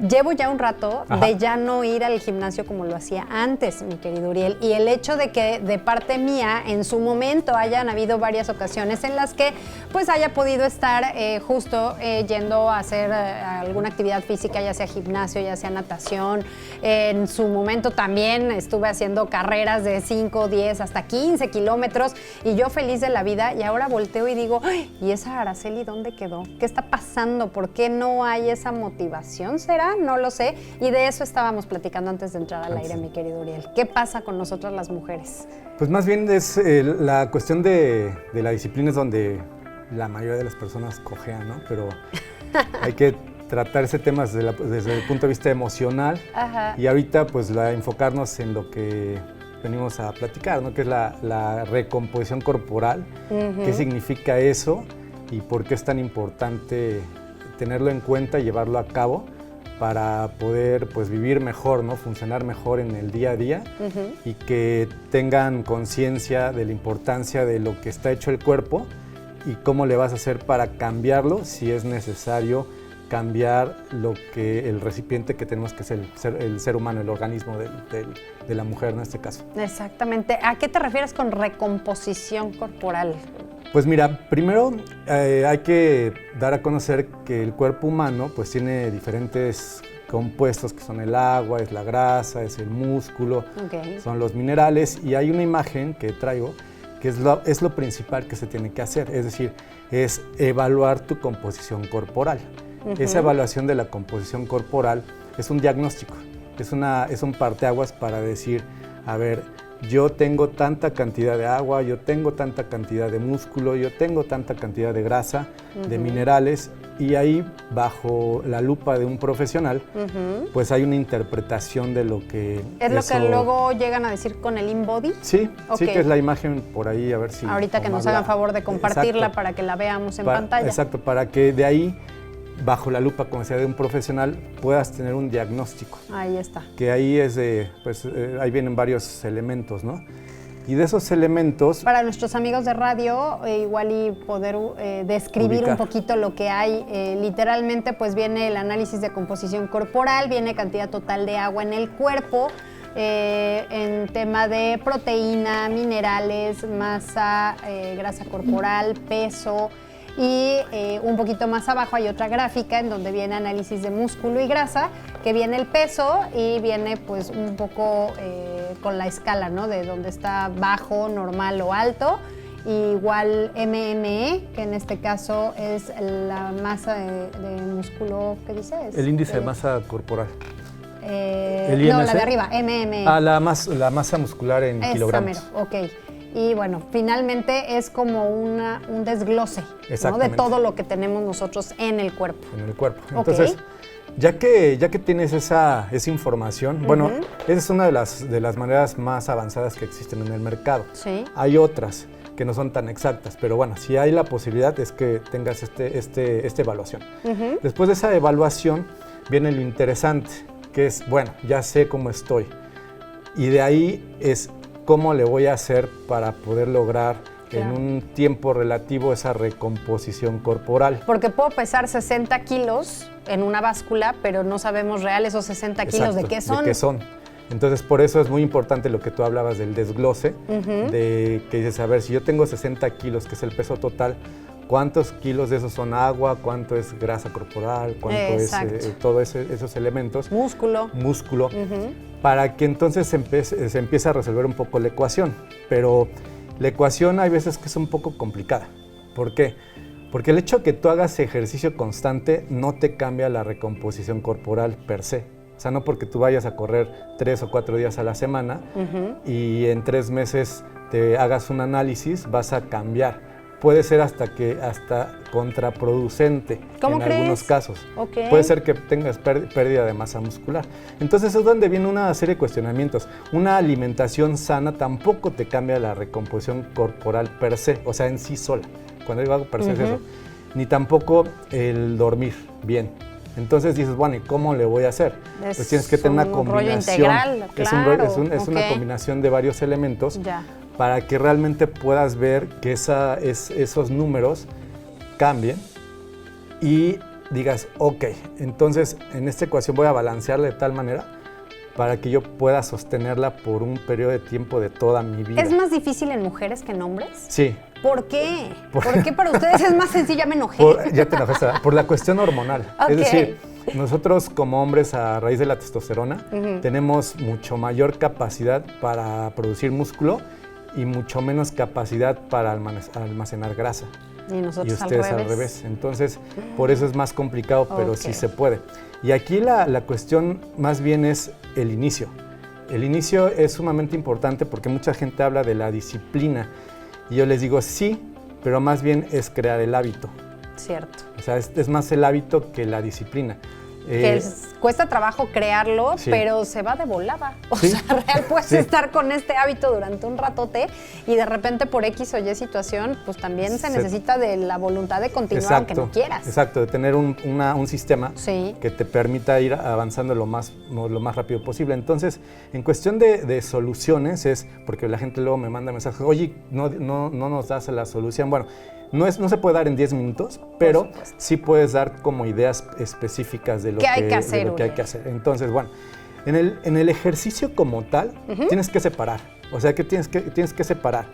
Llevo ya un rato de ya no ir al gimnasio como lo hacía antes, mi querido Uriel, y el hecho de que de parte mía en su momento hayan habido varias ocasiones en las que pues haya podido estar justo yendo a hacer alguna actividad física, ya sea gimnasio, ya sea natación. En su momento también estuve haciendo carreras de 5, 10, hasta 15 kilómetros y yo feliz de la vida, y ahora volteo y digo, ¡ay! ¿Y esa Araceli dónde quedó? ¿Qué está pasando? ¿Por qué no hay esa motivación? ¿Será? No lo sé. Y de eso estábamos platicando antes de entrar al aire, mi querido Uriel. ¿Qué pasa con nosotras las mujeres? Pues más bien es la cuestión de la disciplina es donde la mayoría de las personas cojean, ¿no? Pero hay que tratar ese tema desde el punto de vista emocional. Ajá. Y ahorita pues enfocarnos en lo que venimos a platicar, ¿no? Que es la recomposición corporal. ¿Qué significa eso? Y por qué es tan importante tenerlo en cuenta y llevarlo a cabo para poder pues vivir mejor, ¿no? Funcionar mejor en el día a día y que tengan conciencia de la importancia de lo que está hecho el cuerpo y cómo le vas a hacer para cambiarlo si es necesario cambiar el recipiente que tenemos, que es el ser humano, el organismo de la mujer en este caso. Exactamente. ¿A qué te refieres con recomposición corporal? Pues mira, primero hay que dar a conocer que el cuerpo humano pues tiene diferentes compuestos que son el agua, es la grasa, es el músculo, son los minerales, y hay una imagen que traigo que es lo principal que se tiene que hacer, es decir, es evaluar tu composición corporal. Esa evaluación de la composición corporal es un diagnóstico, es un parteaguas para decir, a ver, yo tengo tanta cantidad de agua, yo tengo tanta cantidad de músculo, yo tengo tanta cantidad de grasa, de minerales, y ahí bajo la lupa de un profesional, pues hay una interpretación de lo que... ¿Es lo que luego llegan a decir con el InBody? Sí, Ok. sí, que es la imagen por ahí, a ver si... Ahorita que Omar nos hagan favor de compartirla para que la veamos en pantalla. Exacto, para que de ahí, bajo la lupa, como decía, de un profesional, puedas tener un diagnóstico. Ahí está. Que ahí es ahí vienen varios elementos, ¿no? Y de esos elementos... Para nuestros amigos de radio, igual y poder describir ubicar un poquito lo que hay. Literalmente, pues viene el análisis de composición corporal, viene cantidad total de agua en el cuerpo, en tema de proteína, minerales, masa, grasa corporal, peso. Y un poquito más abajo hay otra gráfica en donde viene análisis de músculo y grasa, que viene el peso y viene pues un poco con la escala, ¿no? De donde está bajo, normal o alto. Igual MME, que en este caso es la masa de músculo, ¿qué dice? El índice de masa corporal. No, la de arriba, MME. La masa muscular en kilogramos. Mero, ok. Y bueno, finalmente es como un desglose, ¿no? De todo lo que tenemos nosotros en el cuerpo. En el cuerpo. Entonces, ya que tienes esa información, bueno, esa es una de las maneras más avanzadas que existen en el mercado. Sí. Hay otras que no son tan exactas, pero bueno, si hay la posibilidad es que tengas esta evaluación. Después de esa evaluación viene lo interesante, que es, bueno, ya sé cómo estoy. Y de ahí es cómo le voy a hacer para poder lograr en un tiempo relativo esa recomposición corporal. Porque puedo pesar 60 kilos en una báscula, pero no sabemos real esos 60 kilos de qué son. ¿De qué son? Entonces, por eso es muy importante lo que tú hablabas del desglose, de que dices, a ver, si yo tengo 60 kilos, que es el peso total, ¿cuántos kilos de esos son agua? ¿Cuánto es grasa corporal? ¿Cuánto es todos esos elementos? Músculo. Para que entonces se empiece a resolver un poco la ecuación. Pero la ecuación hay veces que es un poco complicada. ¿Por qué? Porque el hecho de que tú hagas ejercicio constante no te cambia la recomposición corporal per se. O sea, no porque tú vayas a correr 3 o 4 días a la semana y en 3 meses te hagas un análisis, vas a cambiar. Puede ser hasta contraproducente en algunos casos. Puede ser que tengas pérdida de masa muscular. Entonces es donde viene una serie de cuestionamientos. Una alimentación sana tampoco te cambia la recomposición corporal per se, o sea, en sí sola. Cuando digo algo per se es eso. Ni tampoco el dormir bien. Entonces dices, bueno, ¿y cómo le voy a hacer? Pues tienes que tener una combinación. Integral, claro. Es una combinación de varios elementos para que realmente puedas ver que esos números cambien y digas, ok, entonces en esta ecuación voy a balancearla de tal manera para que yo pueda sostenerla por un periodo de tiempo de toda mi vida. ¿Es más difícil en mujeres que en hombres? Sí. ¿Por qué? ¿Por qué para ustedes es más sencillo? Ya me enojé. Ya te enojaste. Por la cuestión hormonal. Es decir, nosotros como hombres a raíz de la testosterona tenemos mucho mayor capacidad para producir músculo y mucho menos capacidad para almacenar grasa. Y nosotros ustedes al revés. Entonces, por eso es más complicado, pero sí se puede. Y aquí la cuestión más bien es el inicio. El inicio es sumamente importante porque mucha gente habla de la disciplina. Y yo les digo, sí, pero más bien es crear el hábito. Cierto. O sea, es más el hábito que la disciplina. Cuesta trabajo crearlo, pero se va de volada. O sea, real puedes estar con este hábito durante un ratote y de repente por X o Y situación, pues también se necesita de la voluntad de continuar aunque no quieras. Exacto, de tener un sistema que te permita ir avanzando lo más rápido posible. Entonces, en cuestión de soluciones es, porque la gente luego me manda mensajes, oye, no nos das la solución. Bueno, no se puede dar en 10 minutos, pero sí puedes dar como ideas específicas de lo que hay que hacer. Entonces, bueno, en el ejercicio como tal, tienes que separar. O sea, que tienes que separar.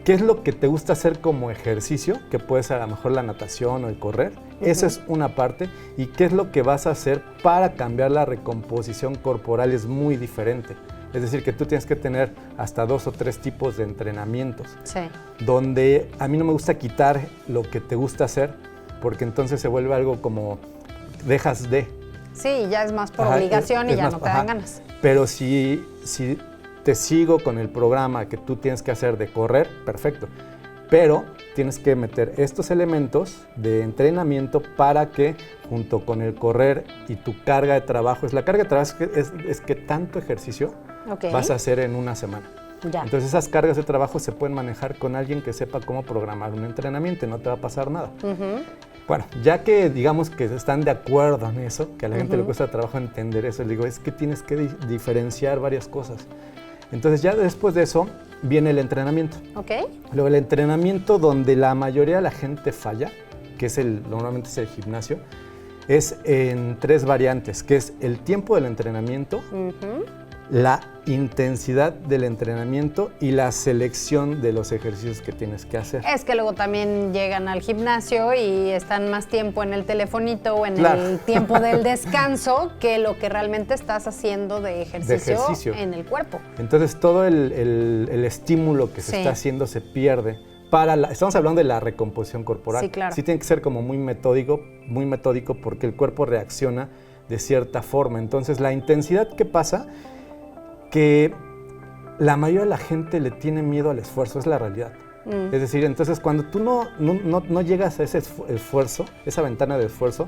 ¿Qué es lo que te gusta hacer como ejercicio? Que puede ser a lo mejor la natación o el correr. Esa es una parte. ¿Y qué es lo que vas a hacer para cambiar la recomposición corporal? Es muy diferente. Es decir, que tú tienes que tener hasta 2 o 3 tipos de entrenamientos. Sí. Donde a mí no me gusta quitar lo que te gusta hacer, porque entonces se vuelve algo como dejas de. Sí, ya es más por obligación y ya no te dan ganas. Pero si te sigo con el programa que tú tienes que hacer de correr, perfecto. Pero tienes que meter estos elementos de entrenamiento para que junto con el correr y tu carga de trabajo, la carga de trabajo es que tanto ejercicio vas a hacer en una semana. Ya. Entonces esas cargas de trabajo se pueden manejar con alguien que sepa cómo programar un entrenamiento y no te va a pasar nada. Bueno, ya que digamos que están de acuerdo en eso, que a la gente le cuesta trabajo entender eso, le digo, es que tienes que diferenciar varias cosas. Entonces ya después de eso viene el entrenamiento. Luego el entrenamiento donde la mayoría de la gente falla, que es normalmente es el gimnasio, es en 3 variantes, que es el tiempo del entrenamiento, la intensidad del entrenamiento y la selección de los ejercicios que tienes que hacer. Es que luego también llegan al gimnasio y están más tiempo en el telefonito o en Claro. el tiempo del descanso que lo que realmente estás haciendo de ejercicio en el cuerpo. Entonces todo el estímulo que se Sí. está haciendo se pierde. Estamos hablando de la recomposición corporal. Sí, claro. Sí tiene que ser como muy metódico porque el cuerpo reacciona de cierta forma. Entonces la intensidad que pasa, que la mayoría de la gente le tiene miedo al esfuerzo, es la realidad. Es decir, entonces cuando tú no llegas a ese esfuerzo, esa ventana de esfuerzo,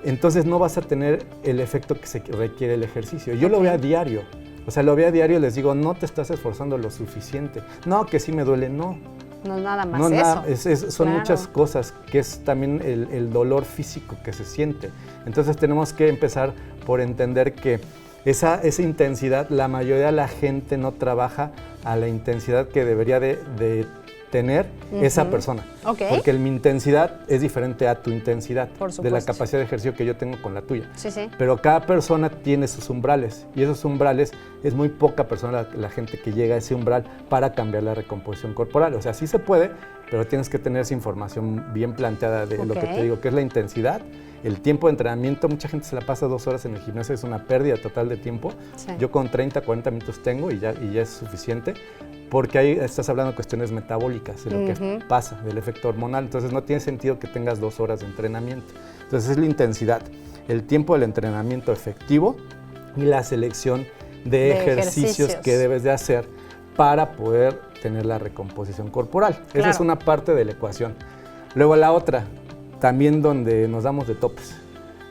entonces no vas a tener el efecto que se requiere el ejercicio. Yo lo veo a diario. O sea, lo veo a diario y les digo, no te estás esforzando lo suficiente. No, que sí me duele, no. No es nada más No, eso. son Claro. muchas cosas, que es también el dolor físico que se siente. Entonces tenemos que empezar por entender que esa intensidad, la mayoría de la gente no trabaja a la intensidad que debería de tener esa persona. Ok. Porque mi intensidad es diferente a tu intensidad, Por de la supuesto. capacidad de ejercicio que yo tengo con la tuya. Sí, sí. Pero cada persona tiene sus umbrales y esos umbrales es muy poca persona la gente que llega a ese umbral para cambiar la recomposición corporal. O sea, sí se puede, pero tienes que tener esa información bien planteada de lo que te digo, que es la intensidad, el tiempo de entrenamiento. Mucha gente se la pasa 2 horas en el gimnasio, es una pérdida total de tiempo. Sí. Yo con 30, 40 minutos tengo y ya es suficiente. Porque ahí estás hablando de cuestiones metabólicas, de lo que pasa, del efecto hormonal. Entonces no tiene sentido que tengas 2 horas de entrenamiento. Entonces es la intensidad, el tiempo del entrenamiento efectivo y la selección de ejercicios que debes de hacer para poder tener la recomposición corporal. Claro. Esa es una parte de la ecuación. Luego la otra, también donde nos damos de topes,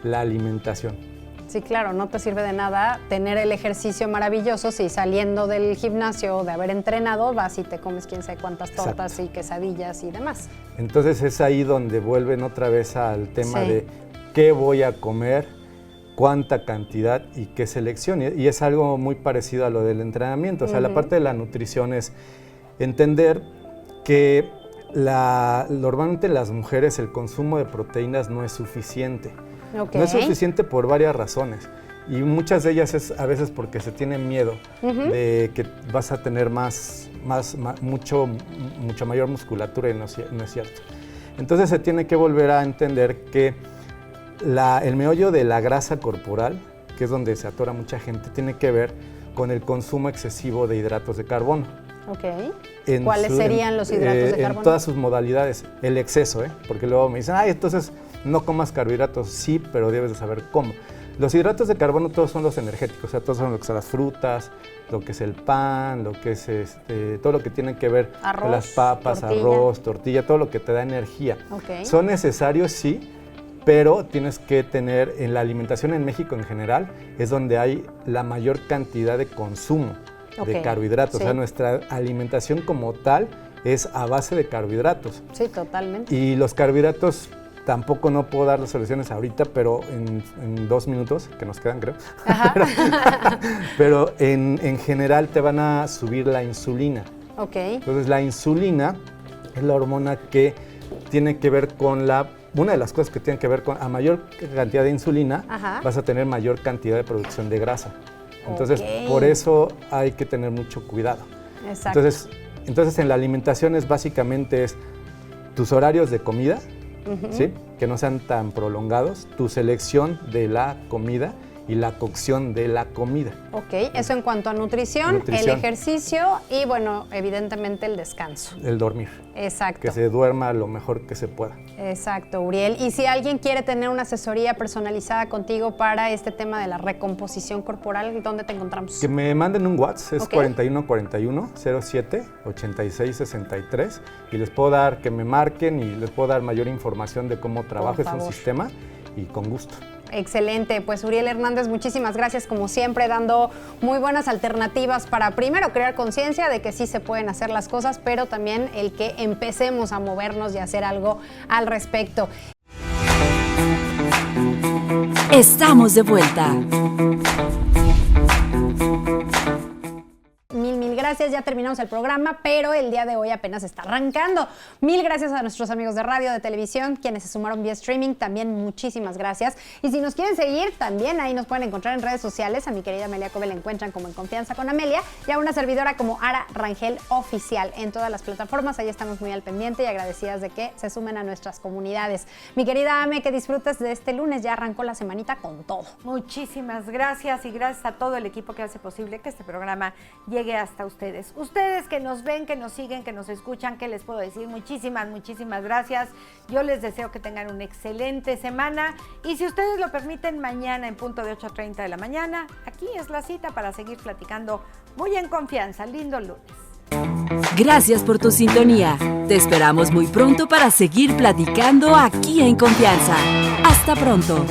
la alimentación. Sí, claro, no te sirve de nada tener el ejercicio maravilloso si saliendo del gimnasio de haber entrenado vas y te comes quién sabe cuántas tortas Exacto. y quesadillas y demás. Entonces es ahí donde vuelven otra vez al tema Sí. de qué voy a comer, cuánta cantidad y qué selección. Y es algo muy parecido a lo del entrenamiento. O sea, la parte de la nutrición es entender que normalmente en las mujeres el consumo de proteínas no es suficiente. Ok. No es suficiente por varias razones. Y muchas de ellas es a veces porque se tiene miedo de que vas a tener mucho mayor musculatura y no es cierto. Entonces se tiene que volver a entender que el meollo de la grasa corporal, que es donde se atora mucha gente, tiene que ver con el consumo excesivo de hidratos de carbono. Ok. ¿Cuáles serían los hidratos de carbono? En todas sus modalidades. El exceso, porque luego me dicen, entonces no comas carbohidratos. Sí, pero debes de saber cómo. Los hidratos de carbono todos son los energéticos, o sea, todos son lo que son las frutas, lo que es el pan, lo que es todo lo que tiene que ver con las papas, arroz, tortilla, todo lo que te da energía. Okay. Son necesarios, sí, pero tienes que tener, en la alimentación en México en general, es donde hay la mayor cantidad de consumo de carbohidratos. Sí. O sea, nuestra alimentación como tal es a base de carbohidratos. Sí, totalmente. Y los carbohidratos, tampoco no puedo dar las soluciones ahorita, pero en 2 minutos, que nos quedan creo, pero en general te van a subir la insulina. Okay. Entonces la insulina es la hormona que tiene que ver con una de las cosas que tiene que ver con, a mayor cantidad de insulina, vas a tener mayor cantidad de producción de grasa. Entonces, por eso hay que tener mucho cuidado. Exacto. Entonces en la alimentación básicamente es tus horarios de comida, ¿sí? Que no sean tan prolongados, tu selección de la comida y la cocción de la comida. Ok, eso en cuanto a nutrición, el ejercicio y, bueno, evidentemente el descanso. El dormir. Exacto. Que se duerma lo mejor que se pueda. Exacto, Uriel. Y si alguien quiere tener una asesoría personalizada contigo para este tema de la recomposición corporal, ¿dónde te encontramos? Que me manden un WhatsApp, es 4141 07 86 63 y les puedo dar, que me marquen y les puedo dar mayor información de cómo trabaja un sistema y con gusto. Excelente, pues Uriel Hernández, muchísimas gracias como siempre, dando muy buenas alternativas para primero crear conciencia de que sí se pueden hacer las cosas, pero también el que empecemos a movernos y hacer algo al respecto. Estamos de vuelta. Mil gracias. Ya terminamos el programa, pero el día de hoy apenas está arrancando. Mil gracias a nuestros amigos de radio, de televisión, quienes se sumaron vía streaming. También muchísimas gracias. Y si nos quieren seguir, también ahí nos pueden encontrar en redes sociales. A mi querida Amelia Cove la encuentran como En Confianza con Amelia y a una servidora como Ara Rangel Oficial en todas las plataformas. Ahí estamos muy al pendiente y agradecidas de que se sumen a nuestras comunidades. Mi querida Ame, que disfrutes de este lunes. Ya arrancó la semanita con todo. Muchísimas gracias y gracias a todo el equipo que hace posible que este programa llegue hasta ustedes. Ustedes que nos ven, que nos siguen, que nos escuchan, ¿qué les puedo decir? Muchísimas gracias. Yo les deseo que tengan una excelente semana y si ustedes lo permiten, mañana en punto de 8:30 de la mañana, aquí es la cita para seguir platicando muy en confianza. Lindo lunes. Gracias por tu sintonía. Te esperamos muy pronto para seguir platicando aquí en Confianza. Hasta pronto.